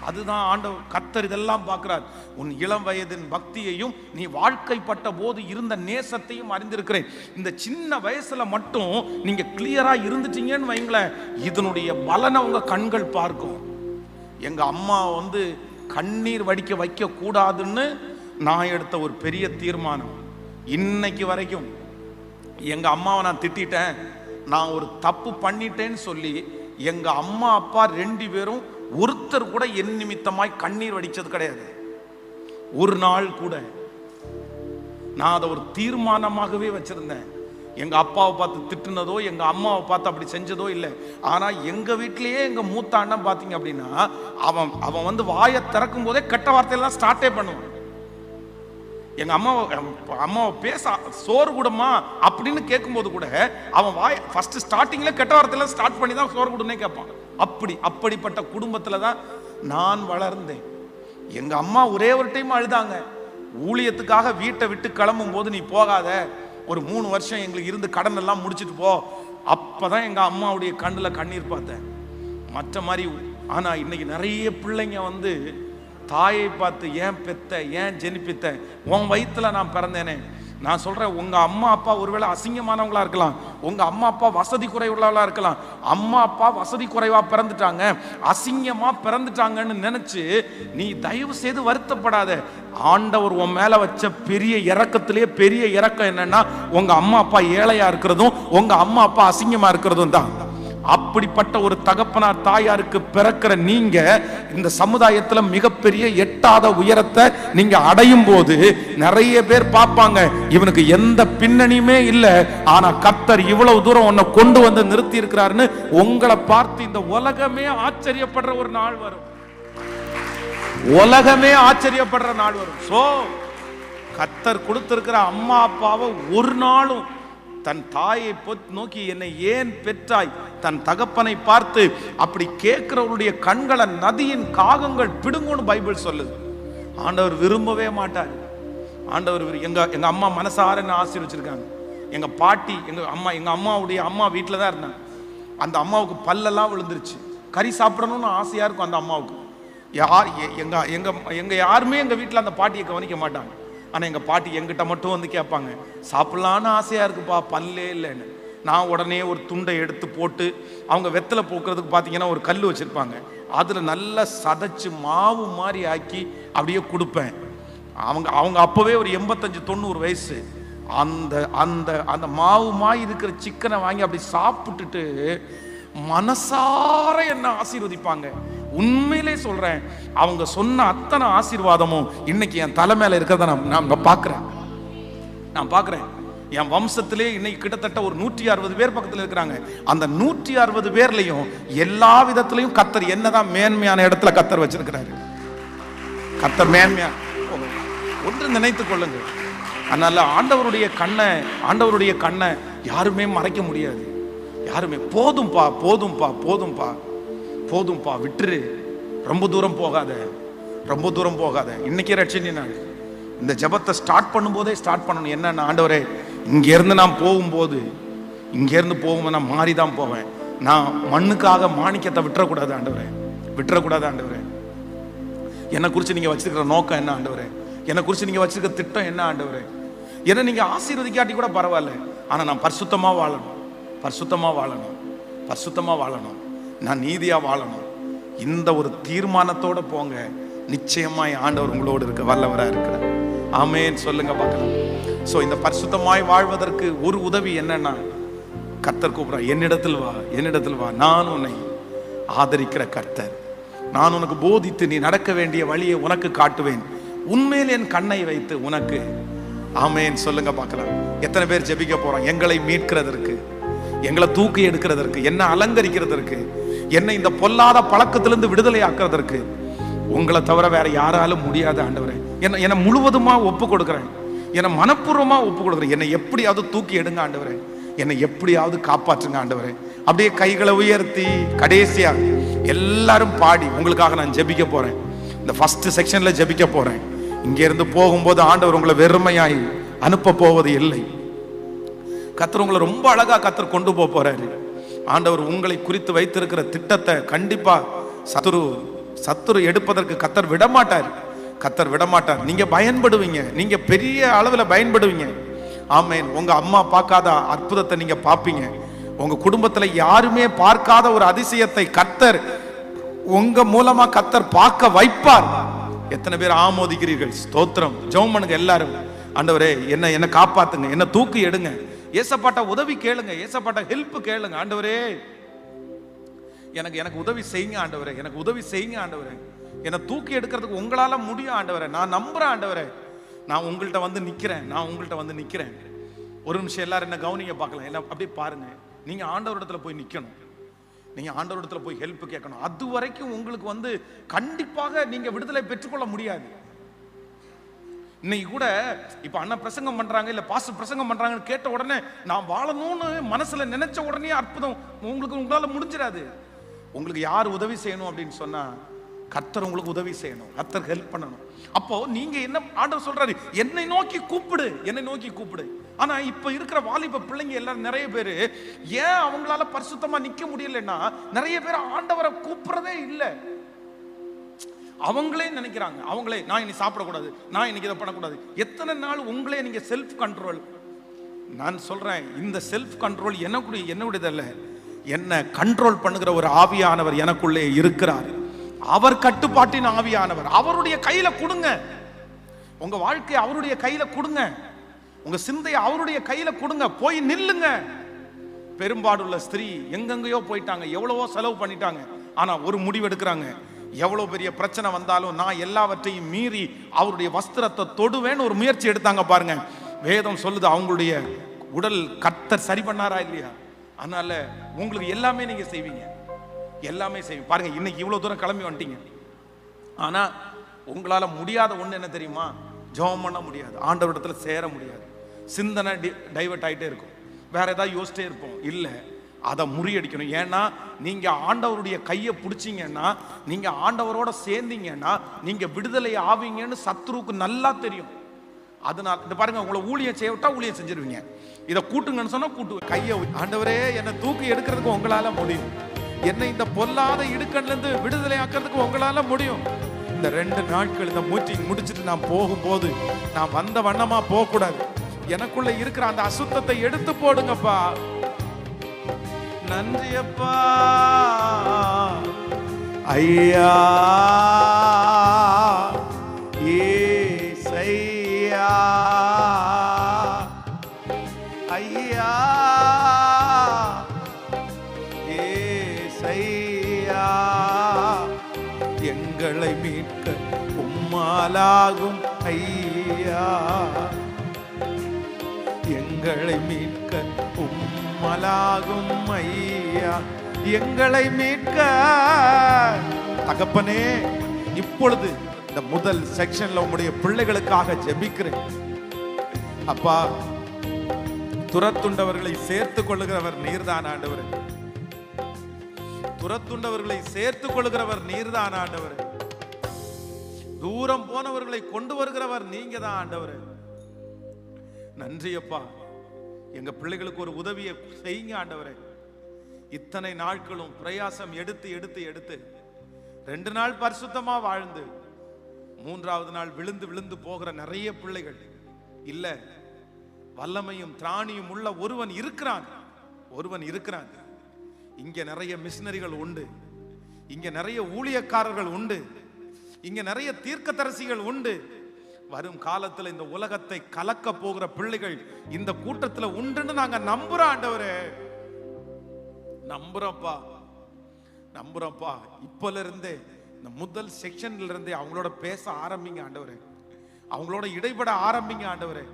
அதுதான் ஆண்டவர் கர்த்தர் இதெல்லாம் பார்க்கிறார். உன் இளம் வயதின் பக்தியையும் நீ வாழ்க்கைப்பட்ட போது இருந்த நேசத்தையும் அறிந்திருக்கிறேன். இந்த சின்ன வயசுல மட்டும் நீங்க கிளியரா இருந்துட்டீங்கன்னு வைங்களேன், இதனுடைய பலனை உங்க கண்கள் பார்க்கும். எங்க அம்மா கண்ணீர் வடிக்க வைக்க கூடாதுன்னு நான் எடுத்த ஒரு பெரிய தீர்மானம். இன்னைக்கு வரைக்கும் எங்க அம்மாவை நான் திட்டேன், நான் ஒரு தப்பு பண்ணிட்டேன்னு சொல்லி எங்க அம்மா அப்பா 2 பேரும் ஒருத்தர் கூட என் நிமித்தமாய் கண்ணீர் வடிச்சது கிடையாது. ஒரு நாள் கூட. நான் அதை ஒரு தீர்மானமாகவே வச்சிருந்தேன். எங்க அப்பாவை பார்த்து திட்டுனதோ எங்க அம்மாவை பார்த்து அப்படி செஞ்சதோ இல்லை. ஆனா எங்க வீட்டிலேயே எங்க மூத்த அண்ணன் பார்த்தீங்க அப்படின்னா அவன் வந்து வாயை திறக்கும் போதே கெட்ட வார்த்தையெல்லாம் ஸ்டார்டே பண்ணுவான். எங்க அம்மாவை பேச சோறு கூடமா அப்படின்னு கேட்கும்போது கூட அவன் வாய் ஃபர்ஸ்ட் ஸ்டார்டிங்ல கெட்ட வார்த்தையெல்லாம் ஸ்டார்ட் பண்ணி தான் சோறு கூடனே கேட்பான். அப்படிப்பட்ட குடும்பத்துல தான் நான் வளர்ந்தேன். எங்க அம்மா ஒரே ஒரு டைம் அழுதாங்க. ஊழியத்துக்காக வீட்டை விட்டு கிளம்பும் போது நீ போகாத, ஒரு 3 வருஷம் எங்களுக்கு இருந்து கடன் எல்லாம் முடிச்சுட்டு போ. அப்பதான் எங்க அம்மாவுடைய கண்ணில் கண்ணீர் பார்த்தேன். மற்ற மாதிரி. ஆனா இன்னைக்கு நிறைய பிள்ளைங்க வந்து தாயை பார்த்து ஏன் பெத்த, ஏன் ஜெனிப்பித்த, உன் வயிற்றுல நான் பிறந்தேனே. நான் சொல்றேன், உங்க அம்மா அப்பா ஒருவேளை அசிங்கமானவங்களா இருக்கலாம், உங்க அம்மா அப்பா வசதி குறைவுள்ளவங்களா இருக்கலாம். அம்மா அப்பா வசதி குறைவா பிறந்துட்டாங்க, அசிங்கமா பிறந்துட்டாங்கன்னு நினைச்சு நீ தயவு செய்து வருத்தப்படாத. ஆண்டவர் உன் மேல வச்ச பெரிய இறக்கத்திலேயே பெரிய இறக்கம் என்னன்னா, உங்க அம்மா அப்பா ஏழையா இருக்கிறதும் உங்க அம்மா அப்பா அசிங்கமா இருக்கிறதும் தான். அப்படிப்பட்ட ஒரு தகப்பனார் தாயாருக்கு பிறக்கிற நீங்க இந்த சமுதாயத்துல மிகப்பெரிய எட்டாத உயரத்தை நீங்க அடையும் போது நிறைய பேர் பார்ப்பாங்க, இவனுக்கு எந்த பின்னணியுமே இல்லை, ஆனா கர்த்தர் இவ்வளவு தூரம் உன்னை கொண்டு வந்து நிறுத்தி இருக்கிறாருன்னு உங்களை பார்த்து இந்த உலகமே ஆச்சரியப்படுற ஒரு நாள் வரும். உலகமே ஆச்சரியப்படுற நாள் வரும். சோ கர்த்தர் கொடுத்திருக்கிற அம்மா அப்பாவை ஒரு நாளும் தன் தாயை நோக்கி என்னை ஏன் பெற்றாய், தன் தகப்பனை பார்த்து அப்படி கேட்கிறவருடைய கண்களை நதியின் காகங்கள் பிடுங்கும்னு பைபிள் சொல்லுது. ஆண்டவர் விரும்பவே மாட்டார். ஆண்டவர் எங்க அம்மா மனசார என்ன ஆசீர்வச்சிருக்காங்க. எங்க பாட்டி எங்க அம்மாவுடைய அம்மா வீட்டில் தான் இருந்தாங்க. அந்த அம்மாவுக்கு பல்லெல்லாம் விழுந்துருச்சு. கறி சாப்பிடணும்னு ஆசையா இருக்கும் அந்த அம்மாவுக்கு. எங்க யாருமே எங்க வீட்டில் அந்த பாட்டியை கவனிக்க மாட்டாங்க. ஆனால் எங்கள் பாட்டி எங்கிட்ட மட்டும் வந்து கேட்பாங்க, சாப்பிட்லான்னு ஆசையாக இருக்குப்பா, பல்லே இல்லைன்னு. நான் உடனே ஒரு துண்டை எடுத்து போட்டு, அவங்க வெத்தலை போக்குறதுக்கு பார்த்தீங்கன்னா ஒரு கல் வச்சுருப்பாங்க, அதில் நல்லா சதைச்சு மாவு மாதிரி ஆக்கி அப்படியே கொடுப்பேன். அவங்க அப்போவே ஒரு 85-90 வயசு. அந்த அந்த அந்த மாவு மாதிரி இருக்கிற சிக்கனை வாங்கி அப்படி சாப்பிட்டுட்டு மனசார என்ன ஆசீர்வதிப்பாங்க. உண்மையிலே சொல்றேன், அவங்க சொன்ன அத்தனை ஆசீர்வாதமும் இன்னைக்கு என் தலை மேல இருக்கிறத நான் பார்க்கிறேன். என் வம்சத்திலே இன்னைக்கு கிட்டத்தட்ட ஒரு 160 பேர் பக்கத்தில் இருக்கிறாங்க. அந்த 160 பேர்லையும் எல்லா விதத்திலையும் கர்த்தர் என்னதான் மேன்மையான இடத்துல கர்த்தர் வச்சிருக்கிறாரு. கர்த்தர் மேன்மையா ஒன்று நினைத்துக் கொள்ளுங்க. அதனால ஆண்டவருடைய கண்ணை யாருமே மறைக்க முடியாது. யாருமே போதும்பா போதும்பா போதும்பா போதும்பா விட்டுரு, ரொம்ப தூரம் போகாத. இன்னைக்கே ரட்சணி நாள். இந்த ஜெபத்தை ஸ்டார்ட் பண்ணும்போதே ஸ்டார்ட் பண்ணணும். என்னன்னா, ஆண்டவரே இங்கேருந்து நான் போகும்போது நான் மாறி தான் போவேன். நான் மண்ணுக்காக மாணிக்கத்தை விட்டுறக்கூடாது ஆண்டவரே. என்னை குறித்து நீங்கள் வச்சிருக்கிற நோக்கம் என்ன ஆண்டவரே? என்னை குறித்து நீங்கள் வச்சிருக்கிற திட்டம் என்ன ஆண்டவரே? என்னை நீங்கள் ஆசீர்வதிக்காட்டி கூட பரவாயில்ல, ஆனால் நான் பரிசுத்தமாக வாழணும், நான் நீதியா வாழணும். இந்த ஒரு தீர்மானத்தோட போங்க. நிச்சயமாய் ஆண்டவர் உங்களோடு இருக்க வல்லவராக இருக்கிறார். ஆமென் சொல்லுங்க பார்க்கலாம். சோ இந்த பரிசுத்தமாய் வாழ்வதற்கு ஒரு உதவி என்னன்னா, கர்த்தர் கூப்பிடுறார், என்னிடத்தில் வா, நான் உன்னை ஆதரிக்கிற கர்த்தர். நான் உனக்கு போதித்து நீ நடக்க வேண்டிய வழியை உனக்கு காட்டுவேன். உண்மையில் என் கண்ணை வைத்து உனக்கு. ஆமென் சொல்லுங்க பார்க்கலாம். எத்தனை பேர் ஜெபிக்க போறோம்? எங்களை மீட்கிறதற்கு, எங்களை தூக்கி எடுக்கிறதற்கு, என்னை அலங்கரிக்கிறதற்கு, என்னை இந்த பொல்லாத பழக்கத்திலிருந்து விடுதலை ஆக்குறதற்கு உங்களை தவிர வேற யாராலும் முடியாது ஆண்டவரே. என்னை முழுவதுமா ஒப்பு கொடுக்குறேன், என்னை மனப்பூர்வமா ஒப்பு கொடுக்குறேன். என்னை எப்படியாவது தூக்கி எடுங்க ஆண்டவரே, என்னை எப்படியாவது காப்பாற்றுங்க ஆண்டவரே. அப்படியே கைகளை உயர்த்தி கடைசியா எல்லாரும் பாடி உங்களுக்காக நான் ஜெபிக்க போறேன். இந்த ஃபர்ஸ்ட் செக்ஷன்ல ஜெபிக்க போறேன். இங்க இருந்து போகும்போது ஆண்டவர் உங்களை வெறுமையாய் அனுப்ப போவது இல்லை. கர்த்தர் உங்களை ரொம்ப அழகா கர்த்தர் கொண்டு போறாரு. ஆண்டவர் உங்களை குறித்து வைத்திருக்கிற திட்டத்தை கண்டிப்பா சத்துரு எடுப்பதற்கு கர்த்தர் விடமாட்டார். நீங்க பயன்படுவீங்க, நீங்க பெரிய அளவுல பயன்படுவீங்க. ஆமென். உங்க அம்மா பார்க்காத அற்புதத்தை நீங்க பார்ப்பீங்க. உங்க குடும்பத்துல யாருமே பார்க்காத ஒரு அதிசயத்தை கர்த்தர் உங்க மூலமா கர்த்தர் பார்க்க வைப்பார். எத்தனை பேர் ஆமோதிக்கிறீர்கள்? ஸ்தோத்திரம். ஜெபம் பண்ணுங்க எல்லாரும். ஆண்டவரே என்ன காப்பாத்துங்க, என்ன தூக்கி எடுங்க. ஏசப்பாட்ட உதவி கேளுங்க, ஏசப்பாட்ட ஹெல்ப் கேளுங்க. ஆண்டவரே எனக்கு உதவி செய்யுங்க ஆண்டவரே, எனக்கு உதவி செய்யுங்க ஆண்டவரே. என்னை தூக்கி எடுக்கிறதுக்கு உங்களால முடியும் ஆண்டவரே. நான் நம்புறேன் ஆண்டவரே. நான் உங்கள்கிட்ட வந்து நிக்கிறேன். ஒரு நிமிஷம் எல்லாரும் என்ன கவனிங்க பார்க்கலாம். என்ன அப்படியே பாருங்க. நீங்க ஆண்டவரிடத்துல போய் நிக்கணும், நீங்க ஆண்டவரிடத்துல போய் ஹெல்ப் கேட்கணும். அது வரைக்கும் உங்களுக்கு வந்து கண்டிப்பாக நீங்க விடுதலை பெற்றுக்கொள்ள முடியாது. இன்னைக்கு கூட இப்ப அண்ணன் பிரசங்கம் பண்றாங்க, இல்ல பாஸ்டர் பிரசங்கம் பண்றாங்கன்னு கேட்ட உடனே நான் வாழணும்னு மனசுல நினைச்ச உடனே அற்புதம் உங்களால முடிஞ்சிடாது. உங்களுக்கு யார் உதவி செய்யணும் அப்படின்னு சொன்னா, கர்த்தர் உங்களுக்கு உதவி செய்யணும், கர்த்தர் ஹெல்ப் பண்ணணும். அப்போ நீங்க என்ன ஆண்டவர் சொல்றாரு, என்னை நோக்கி கூப்பிடு. ஆனா இப்ப இருக்கிற வாலிப பிள்ளைங்க எல்லாரும் நிறைய பேரு ஏன் அவங்களால பரிசுத்தமா நிக்க முடியலன்னா, நிறைய பேர் ஆண்டவரை கூப்பிடுறதே இல்லை. அவங்களே நினைக்கிறாங்க, நான் இன்னைக்கு சாப்பிடக்கூடாது, நான் இன்னைக்கு இதை பண்ணக்கூடாது. எத்தனை நாள் உங்களே நீங்க செல்ஃப் கண்ட்ரோல். நான் சொல்றேன், இந்த செல்ஃப் கண்ட்ரோல் என்னுடையதல்ல, என்ன கண்ட்ரோல் பண்ணுகிற ஒரு ஆவியானவர் எனக்குள்ளே இருக்கிறார். அவர் கட்டுப்பாட்டின் ஆவியானவர். அவருடைய கையில கொடுங்க, உங்க வாழ்க்கையை அவருடைய கையில கொடுங்க, உங்க சிந்தையை அவருடைய கையில கொடுங்க. போய் நில்லுங்க. பெரும்பாடுள்ள ஸ்திரீ எங்கெங்கயோ போயிட்டாங்க, எவ்வளவோ செலவு பண்ணிட்டாங்க. ஆனா ஒரு முடிவு எடுக்கிறாங்க, எவ்வளவு பெரிய பிரச்சனை வந்தாலும் நான் எல்லாவற்றையும் மீறி அவருடைய வஸ்திரத்தை தொடுவேன்னு ஒரு முயற்சி எடுத்தாங்க பாருங்க. வேதம் சொல்லுது அவங்களுடைய உடல் கர்த்தர் சரி பண்ணாரா இல்லையா? அதனால உங்களுக்கு எல்லாமே நீங்க செய்வீங்க, எல்லாமே செய்வீங்க. பாருங்க, இன்னைக்கு இவ்வளவு தூரம் கிளம்பி வந்துட்டீங்க. ஆனா உங்களால முடியாத ஒண்ணு என்ன தெரியுமா? ஜெபம் பண்ண முடியாது, ஆண்டவரிடத்துல சேர முடியாது. சிந்தனை டைவர்ட் ஆயிட்டே இருக்கும், வேற ஏதாவது யோசிச்சிட்டே இருப்போம். இல்ல, அதை முறியடிக்கணும். ஏன்னா நீங்க ஆண்டவருடைய கையை பிடிச்சிங்கன்னா, நீங்க ஆண்டவரோட சேர்ந்தீங்கன்னா நீங்க விடுதலை ஆவீங்கன்னு சத்ருவுக்கு நல்லா தெரியும். அதனால இந்த பாருங்க, உங்களை ஊழியம் செய்ய விட்டா ஊழியம் செஞ்சிருவீங்க. இதை கூட்டுங்கன்னு சொன்னா கூட்டு. கையை ஆண்டவரே என்னை தூக்கி எடுக்கிறதுக்கு உங்களால முடியும், என்னை இந்த பொல்லாத இடுக்கண்ல இருந்து விடுதலை ஆக்கிறதுக்கு உங்களால முடியும். இந்த 2 நாட்கள் இந்த மீட்டிங் முடிச்சுட்டு நான் போகும்போது நான் வந்த வண்ணமா போக கூடாது. எனக்குள்ள இருக்கிற அந்த அசுத்தத்தை எடுத்து போடுங்கப்பா. நன்றியப்பா ஐயா, ஏசையா, ஐயா ஏசையா, எங்களை மீட்க உம்மாலாகும் ஐயா, எங்களை மீட்க உம்மலாகும் ஐயா, எங்களை மீட்க. தகப்பனே, இப்பொழுது இந்த முதல் செக்ஷன்ல உங்களுடைய பிள்ளைகளுக்காக ஜெபிக்கிறேன் அப்பா. துரத்துண்டவர்களை சேர்த்துக் கொள்ளுகிறவர் நீர்தான் ஆண்டவரே, துரத்துண்டவர்களை சேர்த்துக் கொள்ளுகிறவர் நீர்தான் ஆண்டவரே, தூரம் போனவர்களை கொண்டு வருகிறவர் நீங்க தான் ஆண்டவரே. நன்றி அப்பா, எங்க பிள்ளைகளுக்கு ஒரு உதவியை செய்யுங்க ஆண்டவரே. இத்தனை நாட்களும் பிரயாசம் எடுத்து எடுத்து எடுத்து 2 நாள் பரிசுத்தமா வாழ்ந்து 3வது நாள் விழுந்து விழுந்து போகிற நிறைய பிள்ளைகள் இல்ல. வல்லமையும் திராணியும் உள்ள ஒருவன் இருக்கிறான். இங்க நிறைய மிஷனரிகள் உண்டு, இங்க நிறைய ஊழியக்காரர்கள் உண்டு, இங்க நிறைய தீர்க்கதரிசிகள் உண்டு. வரும் காலத்துல இந்த உலகத்தை கலக்க போகிற பிள்ளைகள் இந்த கூட்டத்துல உண்டுன்னு நாங்க நம்புறோம் ஆண்டவரே. நம்புறோம்ப்பா. இப்பல இருந்தே இந்த முதல் செக்ஷன்ல இருந்தே அவங்களோட பேச ஆரம்பிங்க ஆண்டவரே, அவங்களோட இடைபட ஆரம்பிங்க ஆண்டவரே.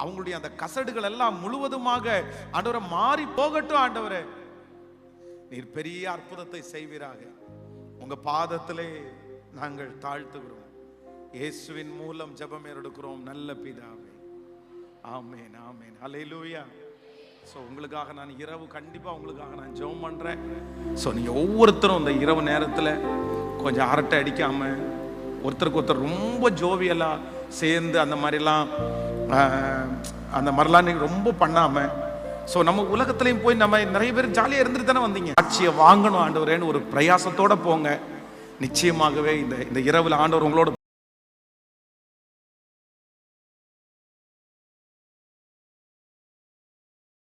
அவங்களுடைய அந்த கசடுகள் எல்லாம் முழுவதுமாக ஆண்டவரே மாறி போகட்டும் ஆண்டவரே. நீர் பெரிய அற்புதத்தை செய்வீராக. உங்க பாதத்திலே நாங்கள் தாழ்த்துகிறோம். இயேசுவின் மூலம் ஜெபம் எடுக்கிறோம் நல்ல பிதாவே. ஆமென், ஆமென், ஹல்லேலூயா. ஸோ உங்களுக்காக நான் இரவு கண்டிப்பாக உங்களுக்காக நான் ஜெபம் பண்ணுறேன். ஸோ நீங்கள் ஒவ்வொருத்தரும் இந்த இரவு நேரத்தில் கொஞ்சம் அரட்டை அடிக்காமல், ஒருத்தருக்கு ஒருத்தர் ரொம்ப ஜோவியலாக சேர்ந்து அந்த மாதிரிலாம் நீங்கள் ரொம்ப பண்ணாமல், ஸோ நம்ம உலகத்துலையும் போய் நம்ம நிறைய பேர் ஜாலியாக இருந்துட்டு தானே வந்தீங்க. ஆட்சியை வாங்கணும் ஆண்டவரேன்னு ஒரு பிரயாசத்தோடு போங்க. நிச்சயமாகவே இந்த இரவில் ஆண்டவர் உங்களோட